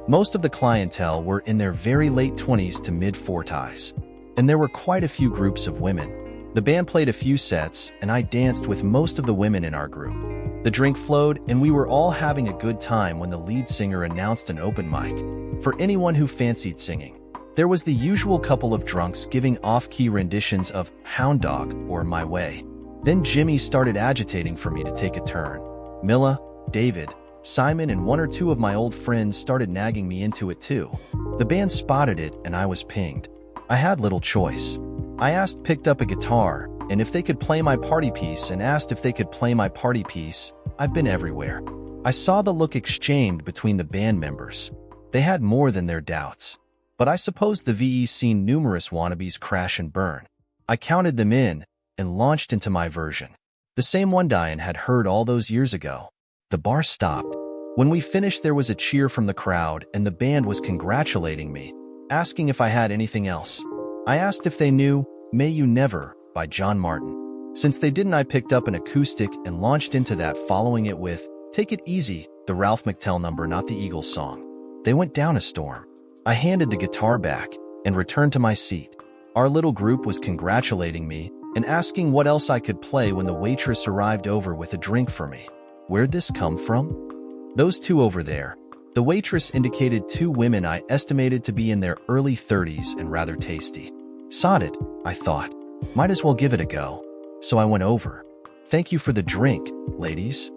Most of the clientele were in their very late 20s to mid-40s, and there were quite a few groups of women. The band played a few sets, and I danced with most of the women in our group. The drink flowed, and we were all having a good time when the lead singer announced an open mic for anyone who fancied singing. There was the usual couple of drunks giving off-key renditions of Hound Dog or My Way. Then Jimmy started agitating for me to take a turn. Mila, David, Simon, and one or two of my old friends started nagging me into it too. The band spotted it, and I was pinged. I had little choice. I picked up a guitar, and if they could play my party piece, and asked if they could play my party piece. I've been everywhere. I saw the look exchanged between the band members. They had more than their doubts. But I suppose the VE's seen numerous wannabes crash and burn. I counted them in and launched into my version. The same one Diane had heard all those years ago. The bar stopped. When we finished, there was a cheer from the crowd, and the band was congratulating me, asking if I had anything else. I asked if they knew May You Never by John Martin. Since they didn't, I picked up an acoustic and launched into that, following it with Take It Easy, the Ralph McTell number, not the Eagles song. They went down a storm. I handed the guitar back and returned to my seat. Our little group was congratulating me and asking what else I could play when the waitress arrived over with a drink for me. Where'd this come from? Those two over there. The waitress indicated two women I estimated to be in their early 30s and rather tasty. Sod it, I thought. Might as well give it a go. So I went over. Thank you for the drink, ladies.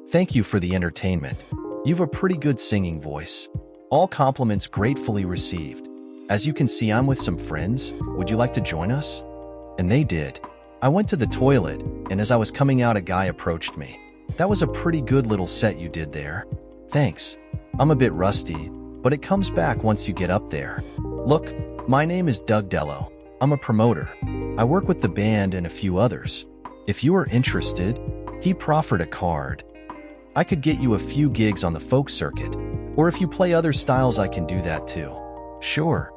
Thank you for the entertainment. You've a pretty good singing voice. All compliments gratefully received. As you can see, I'm with some friends. Would you like to join us? And they did. I went to the toilet, and as I was coming out, a guy approached me. That was a pretty good little set you did there. Thanks. I'm a bit rusty, but it comes back once you get up there. Look, my name is Doug Dello. I'm a promoter. I work with the band and a few others. If you are interested, he proffered a card. I could get you a few gigs on the folk circuit, or if you play other styles, I can do that too. Sure.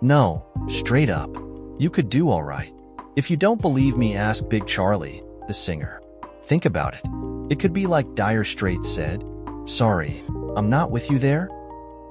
No, straight up. You could do all right. If you don't believe me, ask Big Charlie, the singer. Think about it. It could be like Dire Straits said, "Sorry, I'm not with you there.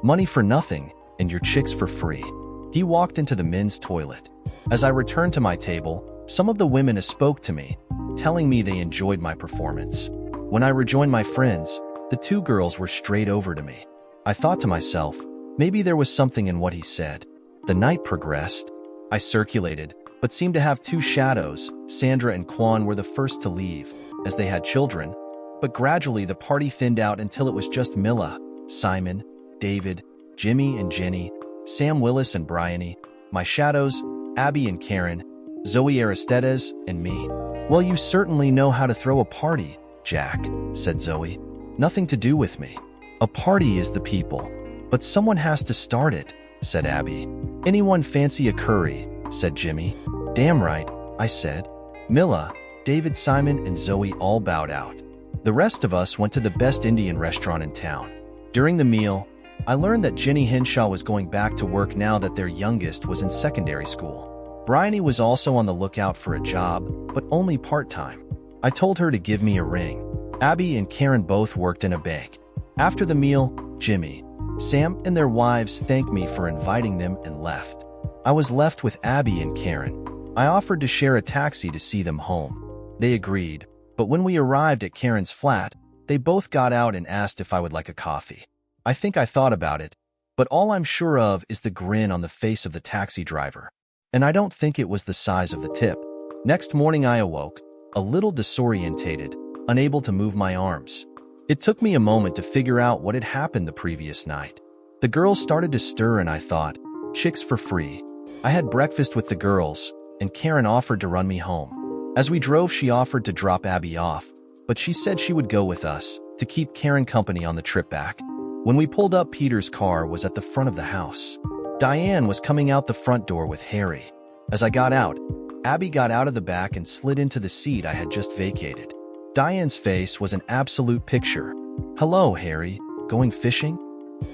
Money for nothing, and your chicks for free." He walked into the men's toilet. As I returned to my table, some of the women spoke to me, telling me they enjoyed my performance. When I rejoined my friends, the two girls were straight over to me. I thought to myself, maybe there was something in what he said. The night progressed. I circulated, but seemed to have two shadows. Sandra and Quan were the first to leave, as they had children. But gradually the party thinned out until it was just Mila, Simon, David, Jimmy and Jenny, Sam Willis and Bryony, my shadows, Abby and Karen, Zoe Aristides, and me. Well, you certainly know how to throw a party, Jack, said Zoe. Nothing to do with me. A party is the people, but someone has to start it, said Abby. Anyone fancy a curry, said Jimmy. Damn right, I said. Mila, David, Simon, and Zoe all bowed out. The rest of us went to the best Indian restaurant in town. During the meal, I learned that Jenny Henshaw was going back to work now that their youngest was in secondary school. Bryony was also on the lookout for a job, but only part-time. I told her to give me a ring. Abby and Karen both worked in a bank. After the meal, Jimmy, Sam, and their wives thanked me for inviting them and left. I was left with Abby and Karen. I offered to share a taxi to see them home. They agreed, but when we arrived at Karen's flat, they both got out and asked if I would like a coffee. I think I thought about it, but all I'm sure of is the grin on the face of the taxi driver. And I don't think it was the size of the tip. Next morning I awoke, a little disorientated, unable to move my arms. It took me a moment to figure out what had happened the previous night. The girls started to stir and I thought, chicks for free. I had breakfast with the girls, and Karen offered to run me home. As we drove, she offered to drop Abby off, but she said she would go with us to keep Karen company on the trip back. When we pulled up, Peter's car was at the front of the house. Diane was coming out the front door with Harry. As I got out, Abby got out of the back and slid into the seat I had just vacated. Diane's face was an absolute picture. Hello, Harry. Going fishing?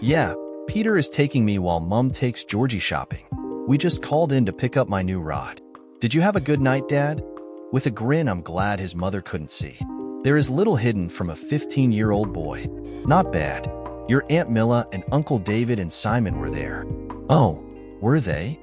Yeah, Peter is taking me while Mum takes Georgie shopping. We just called in to pick up my new rod. Did you have a good night, Dad? With a grin, I'm glad his mother couldn't see. There is little hidden from a 15-year-old boy. Not bad. Your Aunt Milla and Uncle David and Simon were there." "Oh, were they?"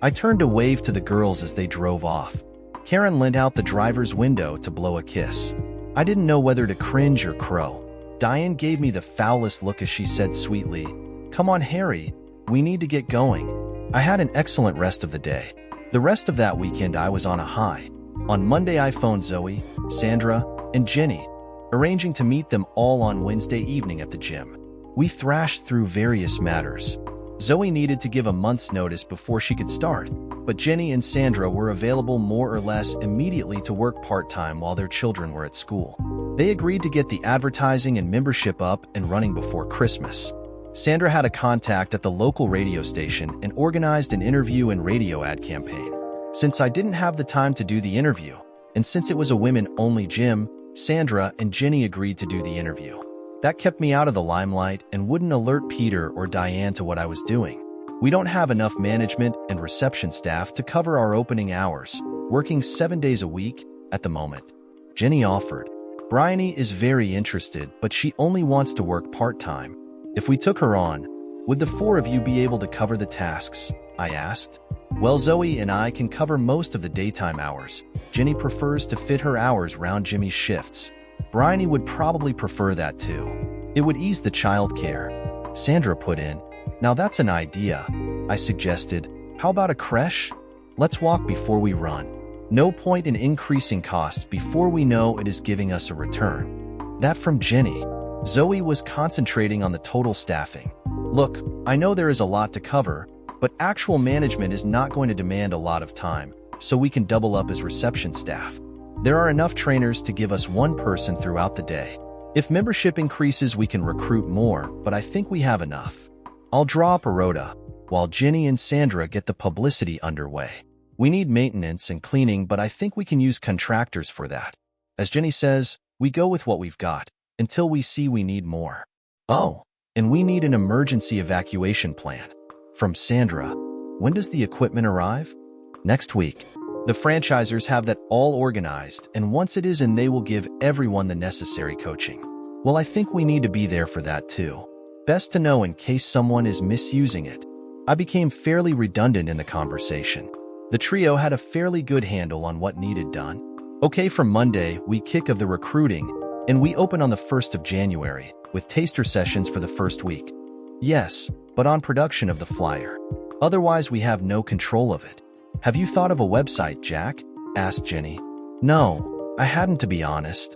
I turned to wave to the girls as they drove off. Karen leaned out the driver's window to blow a kiss. I didn't know whether to cringe or crow. Diane gave me the foulest look as she said sweetly, "Come on, Harry, we need to get going." I had an excellent rest of the day. The rest of that weekend I was on a high. On Monday I phoned Zoe, Sandra, and Jenny, arranging to meet them all on Wednesday evening at the gym. We thrashed through various matters. Zoe needed to give a month's notice before she could start, but Jenny and Sandra were available more or less immediately to work part-time while their children were at school. They agreed to get the advertising and membership up and running before Christmas. Sandra had a contact at the local radio station and organized an interview and radio ad campaign. Since I didn't have the time to do the interview, and since it was a women-only gym, Sandra and Jenny agreed to do the interview. That kept me out of the limelight and wouldn't alert Peter or Diane to what I was doing. We don't have enough management and reception staff to cover our opening hours, working 7 days a week at the moment. Jenny offered. Bryony is very interested, but she only wants to work part-time. If we took her on, would the four of you be able to cover the tasks? I asked. Well, Zoe and I can cover most of the daytime hours. Jenny prefers to fit her hours round Jimmy's shifts. Bryony would probably prefer that too. It would ease the childcare. Sandra put in. Now that's an idea. I suggested. How about a creche? Let's walk before we run. No point in increasing costs before we know it is giving us a return. That from Jenny. Zoe was concentrating on the total staffing. Look, I know there is a lot to cover, but actual management is not going to demand a lot of time, so we can double up as reception staff. There are enough trainers to give us one person throughout the day. If membership increases, we can recruit more, but I think we have enough. I'll draw up a rota, while Jenny and Sandra get the publicity underway. We need maintenance and cleaning, but I think we can use contractors for that. As Jenny says, we go with what we've got, until we see we need more. Oh, and we need an emergency evacuation plan. From Sandra. When does the equipment arrive? Next week. The franchisers have that all organized, and once it is in, they will give everyone the necessary coaching. Well, I think we need to be there for that too. Best to know in case someone is misusing it. I became fairly redundant in the conversation. The trio had a fairly good handle on what needed done. Okay, from Monday, we kick off the recruiting, and we open on the 1st of January, with taster sessions for the first week. Yes, but on production of the flyer. Otherwise, we have no control of it. Have you thought of a website, Jack? Asked Jenny. No, I hadn't, to be honest.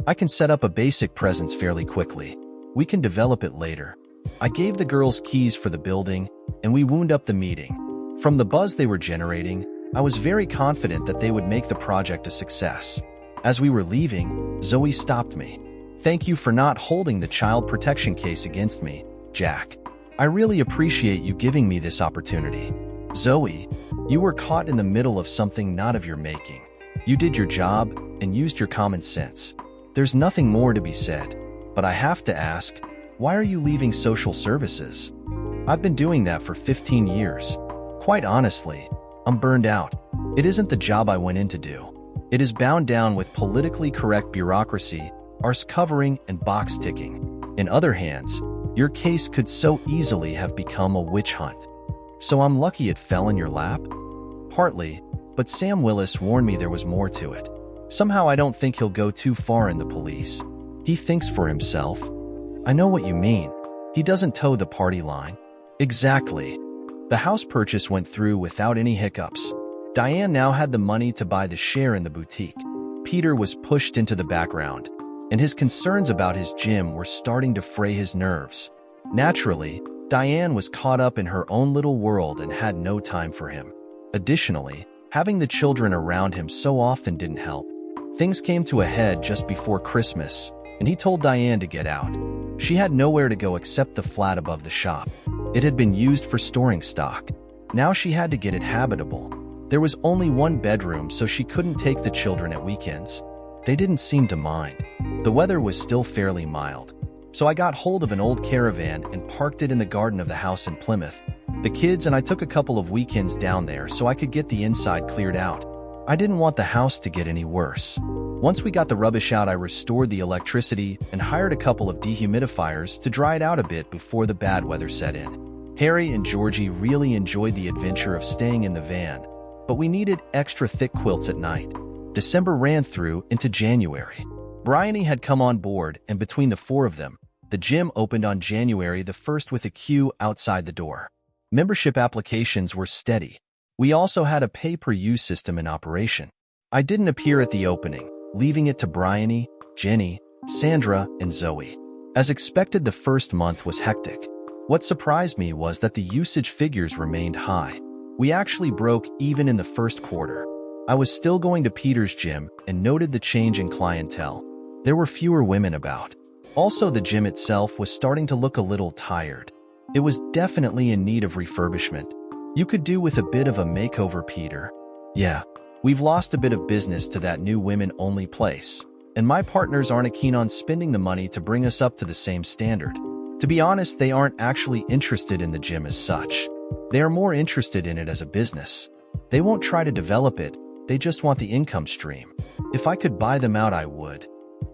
I can set up a basic presence fairly quickly. We can develop it later. I gave the girls keys for the building, and we wound up the meeting. From the buzz they were generating, I was very confident that they would make the project a success. As we were leaving, Zoe stopped me. Thank you for not holding the child protection case against me, Jack. I really appreciate you giving me this opportunity. Zoe, you were caught in the middle of something not of your making. You did your job and used your common sense. There's nothing more to be said, but I have to ask, why are you leaving social services? I've been doing that for 15 years. Quite honestly, I'm burned out. It isn't the job I went in to do. It is bound down with politically correct bureaucracy, arse covering, and box ticking. In other hands, your case could so easily have become a witch hunt. So I'm lucky it fell in your lap? Partly, but Sam Willis warned me there was more to it. Somehow I don't think he'll go too far in the police. He thinks for himself. I know what you mean. He doesn't toe the party line. Exactly. The house purchase went through without any hiccups. Diane now had the money to buy the share in the boutique. Peter was pushed into the background, and his concerns about his gym were starting to fray his nerves. Naturally, Diane was caught up in her own little world and had no time for him. Additionally, having the children around him so often didn't help. Things came to a head just before Christmas, and he told Diane to get out. She had nowhere to go except the flat above the shop. It had been used for storing stock. Now she had to get it habitable. There was only one bedroom, so she couldn't take the children at weekends. They didn't seem to mind. The weather was still fairly mild. So I got hold of an old caravan and parked it in the garden of the house in Plymouth. The kids and I took a couple of weekends down there so I could get the inside cleared out. I didn't want the house to get any worse. Once we got the rubbish out, I restored the electricity and hired a couple of dehumidifiers to dry it out a bit before the bad weather set in. Harry and Georgie really enjoyed the adventure of staying in the van, but we needed extra thick quilts at night. December ran through into January. Bryony had come on board, and between the four of them, the gym opened on January the 1st with a queue outside the door. Membership applications were steady. We also had a pay-per-use system in operation. I didn't appear at the opening, leaving it to Bryony, Jenny, Sandra, and Zoe. As expected, the first month was hectic. What surprised me was that the usage figures remained high. We actually broke even in the first quarter. I was still going to Peter's gym and noted the change in clientele. There were fewer women about. Also, the gym itself was starting to look a little tired. It was definitely in need of refurbishment. You could do with a bit of a makeover, Peter. Yeah, we've lost a bit of business to that new women-only place, and my partners aren't keen on spending the money to bring us up to the same standard. To be honest, they aren't actually interested in the gym as such. They are more interested in it as a business. They won't try to develop it, they just want the income stream. If I could buy them out, I would.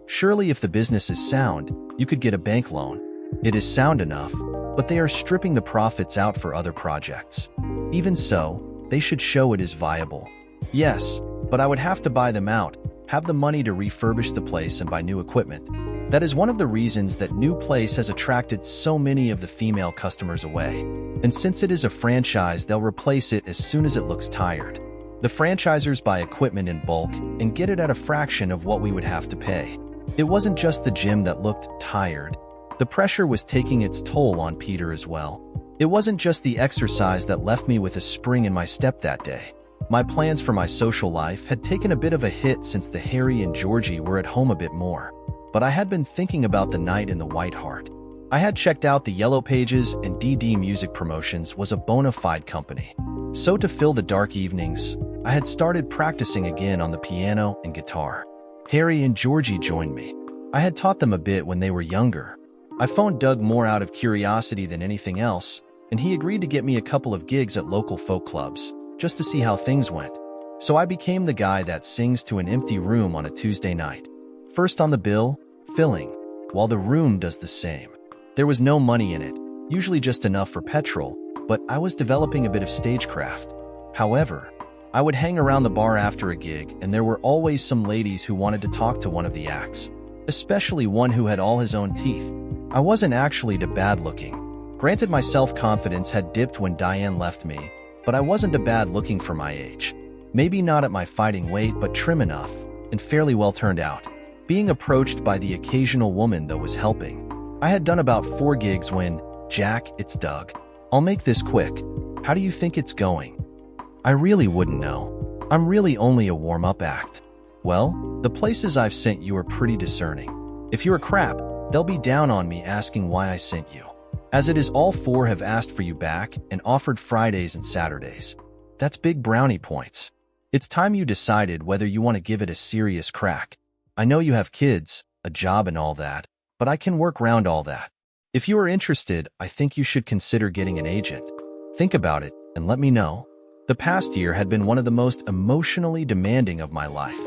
Surely if the business is sound, you could get a bank loan. It is sound enough, but they are stripping the profits out for other projects. Even so, they should show it is viable. Yes, but I would have to buy them out, have the money to refurbish the place and buy new equipment. That is one of the reasons that new place has attracted so many of the female customers away. And since it is a franchise, they'll replace it as soon as it looks tired. The franchisors buy equipment in bulk and get it at a fraction of what we would have to pay. It wasn't just the gym that looked tired. The pressure was taking its toll on Peter as well. It wasn't just the exercise that left me with a spring in my step that day. My plans for my social life had taken a bit of a hit since the Harry and Georgie were at home a bit more. But I had been thinking about the night in the White Hart. I had checked out the Yellow Pages, and DD Music Promotions was a bona fide company. So to fill the dark evenings, I had started practicing again on the piano and guitar. Harry and Georgie joined me. I had taught them a bit when they were younger. I phoned Doug more out of curiosity than anything else, and he agreed to get me a couple of gigs at local folk clubs, just to see how things went. So I became the guy that sings to an empty room on a Tuesday night. First on the bill, filling, while the room does the same. There was no money in it, usually just enough for petrol, but I was developing a bit of stagecraft. However, I would hang around the bar after a gig, and there were always some ladies who wanted to talk to one of the acts, especially one who had all his own teeth. I wasn't actually too bad looking. Granted, my self-confidence had dipped when Diane left me, but I wasn't too bad looking for my age. Maybe not at my fighting weight, but trim enough, and fairly well turned out. Being approached by the occasional woman, though, was helping. I had done about 4 gigs when, Jack, it's Doug. I'll make this quick. How do you think it's going? I really wouldn't know. I'm really only a warm-up act. Well, the places I've sent you are pretty discerning. If you're a crap, they'll be down on me asking why I sent you. As it is, all 4 have asked for you back and offered Fridays and Saturdays. That's big brownie points. It's time you decided whether you want to give it a serious crack. I know you have kids, a job and all that, but I can work around all that. If you are interested, I think you should consider getting an agent. Think about it and let me know. The past year had been one of the most emotionally demanding of my life.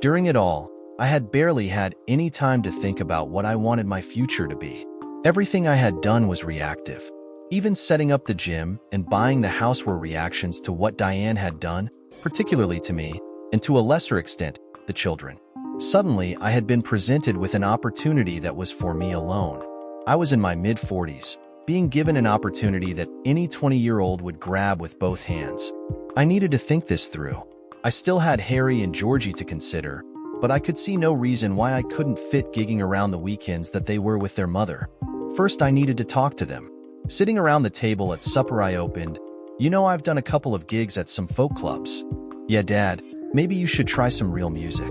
During it all, I had barely had any time to think about what I wanted my future to be. Everything I had done was reactive. Even setting up the gym and buying the house were reactions to what Diane had done, particularly to me, and to a lesser extent, the children. Suddenly, I had been presented with an opportunity that was for me alone. I was in my mid-40s, being given an opportunity that any 20-year-old would grab with both hands. I needed to think this through. I still had Harry and Georgie to consider, but I could see no reason why I couldn't fit gigging around the weekends that they were with their mother. First, I needed to talk to them. Sitting around the table at supper, I opened, "You know, I've done a couple of gigs at some folk clubs." "Yeah, Dad, maybe you should try some real music.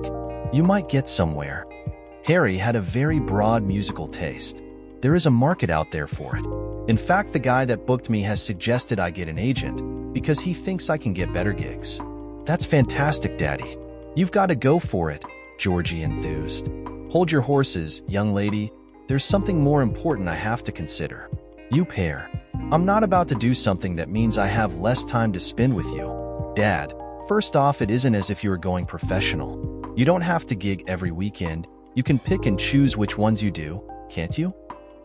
You might get somewhere." Harry had a very broad musical taste. There is a market out there for it. In fact, the guy that booked me has suggested I get an agent because he thinks I can get better gigs. "That's fantastic, Daddy. You've got to go for it," Georgie enthused. "Hold your horses, young lady. There's something more important I have to consider. You pair. I'm not about to do something that means I have less time to spend with you. Dad, first off, it isn't as if you were going professional. You don't have to gig every weekend. You can pick and choose which ones you do, can't you?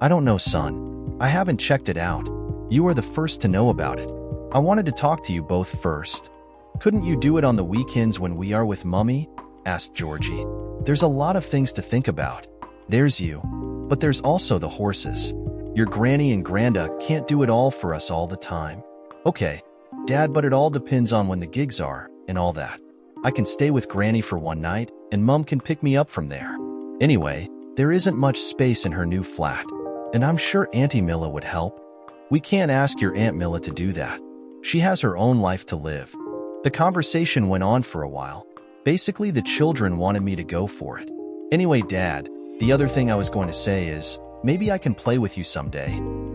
I don't know, son. I haven't checked it out. You are the first to know about it. I wanted to talk to you both first. Couldn't you do it on the weekends when we are with Mummy? Asked Georgie. There's a lot of things to think about. There's you, but there's also the horses. Your granny and granda can't do it all for us all the time. Okay, Dad, but it all depends on when the gigs are and all that. I can stay with Granny for one night, and Mum can pick me up from there. Anyway, there isn't much space in her new flat, and I'm sure Auntie Milla would help. We can't ask your Aunt Milla to do that. She has her own life to live. The conversation went on for a while. Basically, the children wanted me to go for it. Anyway, Dad, the other thing I was going to say is, maybe I can play with you someday.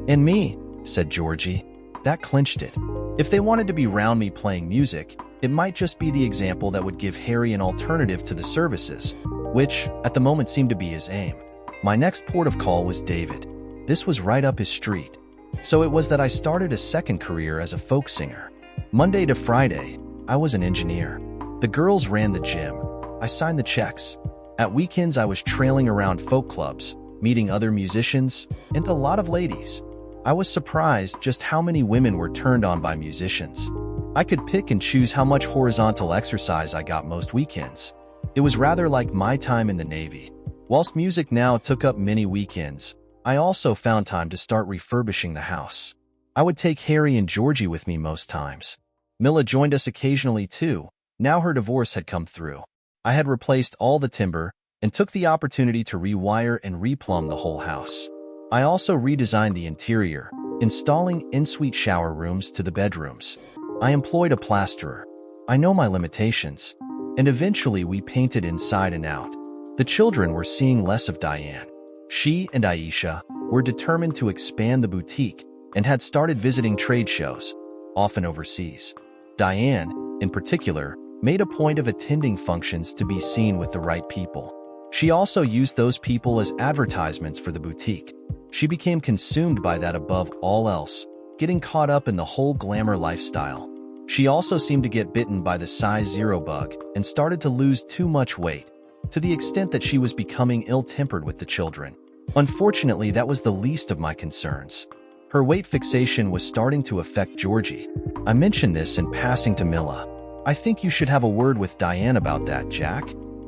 And me, said Georgie. That clinched it. If they wanted to be round me playing music, it might just be the example that would give Harry an alternative to the services, which, at the moment, seemed to be his aim. My next port of call was David. This was right up his street. So it was that I started a second career as a folk singer. Monday to Friday, I was an engineer. The girls ran the gym. I signed the checks. At weekends, I was trailing around folk clubs, meeting other musicians, and a lot of ladies. I was surprised just how many women were turned on by musicians. I could pick and choose how much horizontal exercise I got most weekends. It was rather like my time in the Navy. Whilst music now took up many weekends, I also found time to start refurbishing the house. I would take Harry and Georgie with me most times. Milla joined us occasionally too. Now her divorce had come through. I had replaced all the timber and took the opportunity to rewire and replumb the whole house. I also redesigned the interior, installing en-suite shower rooms to the bedrooms. I employed a plasterer. I know my limitations. And eventually we painted inside and out. The children were seeing less of Diane. She and AITA were determined to expand the boutique and had started visiting trade shows, often overseas. Diane, in particular, made a point of attending functions to be seen with the right people. She also used those people as advertisements for the boutique. She became consumed by that above all else, getting caught up in the whole glamour lifestyle. She also seemed to get bitten by the size 0 bug and started to lose too much weight, to the extent that she was becoming ill-tempered with the children. Unfortunately, that was the least of my concerns. Her weight fixation was starting to affect Georgie. I mentioned this in passing to Milla. I think you should have a word with Diane about that, Jack.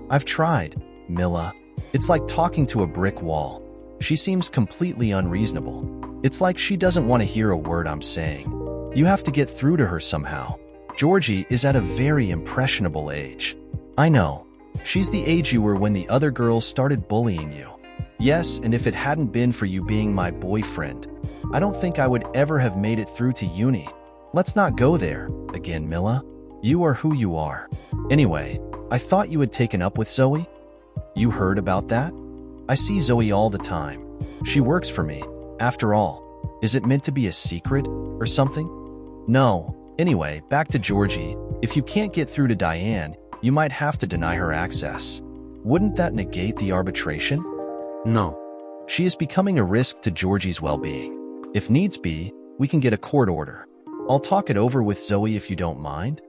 I've tried, Milla. It's like talking to a brick wall. She seems completely unreasonable. It's like she doesn't want to hear a word I'm saying. You have to get through to her somehow. Georgie is at a very impressionable age. I know. She's the age you were when the other girls started bullying you. Yes, and if it hadn't been for you being my boyfriend, I don't think I would ever have made it through to uni. Let's not go there again, Milla. You are who you are. Anyway, I thought you had taken up with Zoe? You heard about that? I see Zoe all the time. She works for me. After all, is it meant to be a secret or something? No. Anyway, back to Georgie. If you can't get through to Diane, you might have to deny her access. Wouldn't that negate the arbitration? No. She is becoming a risk to Georgie's well-being. If needs be, we can get a court order. I'll talk it over with Zoe if you don't mind.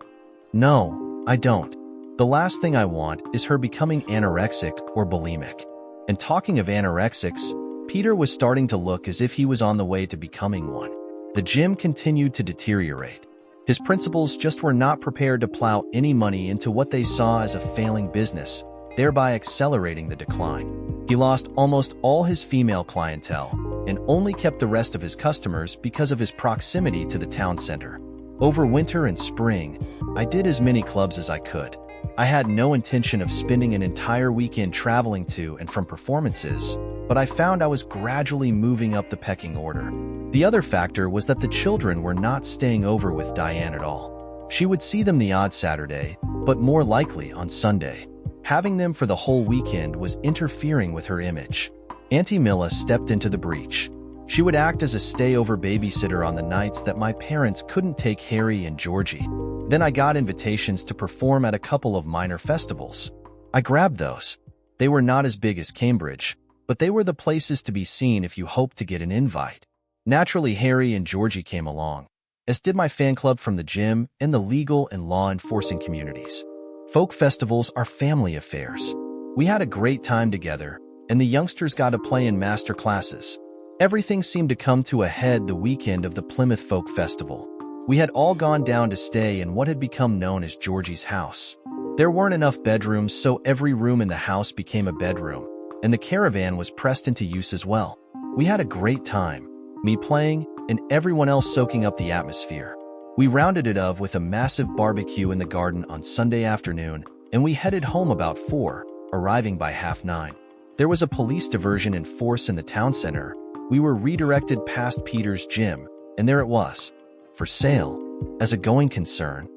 No, I don't. The last thing I want is her becoming anorexic or bulimic. And talking of anorexics, Peter was starting to look as if he was on the way to becoming one. The gym continued to deteriorate. His principals just were not prepared to plow any money into what they saw as a failing business, thereby accelerating the decline. He lost almost all his female clientele and only kept the rest of his customers because of his proximity to the town center. Over winter and spring, I did as many clubs as I could. I had no intention of spending an entire weekend traveling to and from performances, but I found I was gradually moving up the pecking order. The other factor was that the children were not staying over with Diane at all. She would see them the odd Saturday, but more likely on Sunday. Having them for the whole weekend was interfering with her image. Auntie Milla stepped into the breach. She would act as a stay-over babysitter on the nights that my parents couldn't take Harry and Georgie. Then I got invitations to perform at a couple of minor festivals. I grabbed those. They were not as big as Cambridge, but they were the places to be seen if you hoped to get an invite. Naturally, Harry and Georgie came along, as did my fan club from the gym and the legal and law enforcing communities. Folk festivals are family affairs. We had a great time together, and the youngsters got to play in master classes. Everything seemed to come to a head the weekend of the Plymouth Folk Festival. We had all gone down to stay in what had become known as Georgie's house. There weren't enough bedrooms, so every room in the house became a bedroom, and the caravan was pressed into use as well. We had a great time, me playing and everyone else soaking up the atmosphere. We rounded it up with a massive barbecue in the garden on Sunday afternoon, and we headed home about 4, arriving by 9:30. There was a police diversion in force in the town center. We were redirected past Peter's gym, and there it was, for sale, as a going concern.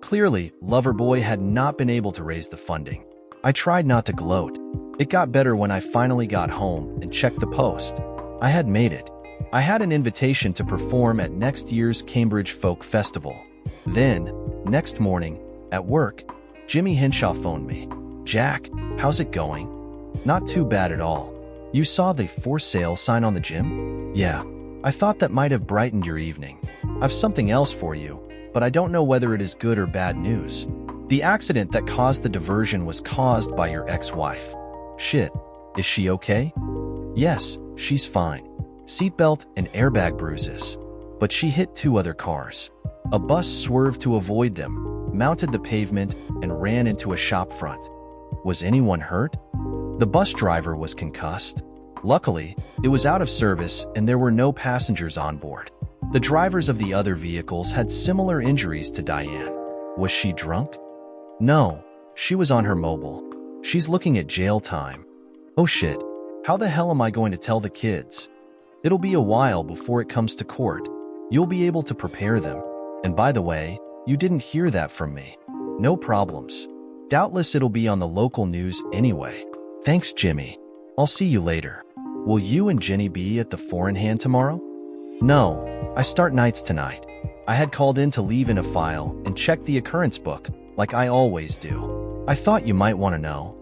Clearly, Loverboy had not been able to raise the funding. I tried not to gloat. It got better when I finally got home and checked the post. I had made it. I had an invitation to perform at next year's Cambridge Folk Festival. Then, next morning, at work, Jimmy Hinshaw phoned me. "Jack, how's it going?" "Not too bad at all. You saw the for sale sign on the gym?" "Yeah. I thought that might have brightened your evening. I've something else for you, but I don't know whether it is good or bad news. The accident that caused the diversion was caused by your ex-wife." "Shit. Is she okay?" "Yes, she's fine. Seatbelt and airbag bruises. But she hit 2 other cars. A bus swerved to avoid them, mounted the pavement, and ran into a shop front." "Was anyone hurt?" "The bus driver was concussed. Luckily, it was out of service and there were no passengers on board. The drivers of the other vehicles had similar injuries to Diane." "Was she drunk?" "No, she was on her mobile. She's looking at jail time." "Oh shit. How the hell am I going to tell the kids?" "It'll be a while before it comes to court. You'll be able to prepare them. And by the way, you didn't hear that from me." "No problems. Doubtless it'll be on the local news anyway." "Thanks, Jimmy. I'll see you later." "Will you and Jenny be at the Four in Hand tomorrow?" "No, I start nights tonight. I had called in to leave in a file and check the occurrence book, like I always do. I thought you might want to know."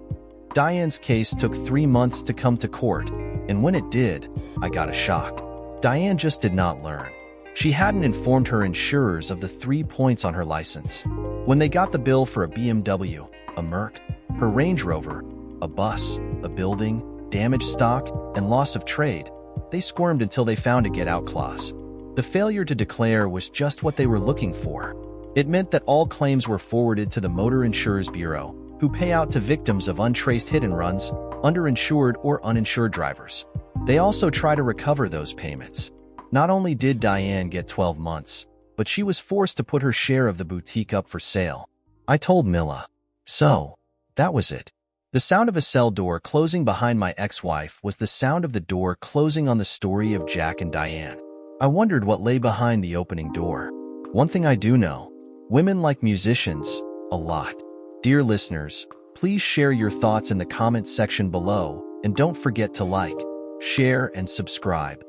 Diane's case took 3 months to come to court, and when it did, I got a shock. Diane just did not learn. She hadn't informed her insurers of the 3 points on her license. When they got the bill for a BMW, a Merc, her Range Rover, a bus, a building, damaged stock, and loss of trade, they squirmed until they found a get-out clause. The failure to declare was just what they were looking for. It meant that all claims were forwarded to the Motor Insurers Bureau, who pay out to victims of untraced hit-and-runs, underinsured or uninsured drivers. They also try to recover those payments. Not only did Diane get 12 months, but she was forced to put her share of the boutique up for sale. I told Mila. So, that was it. The sound of a cell door closing behind my ex-wife was the sound of the door closing on the story of Jack and Diane. I wondered what lay behind the opening door. One thing I do know, women like musicians a lot. Dear listeners, please share your thoughts in the comments section below, and don't forget to like, share, and subscribe.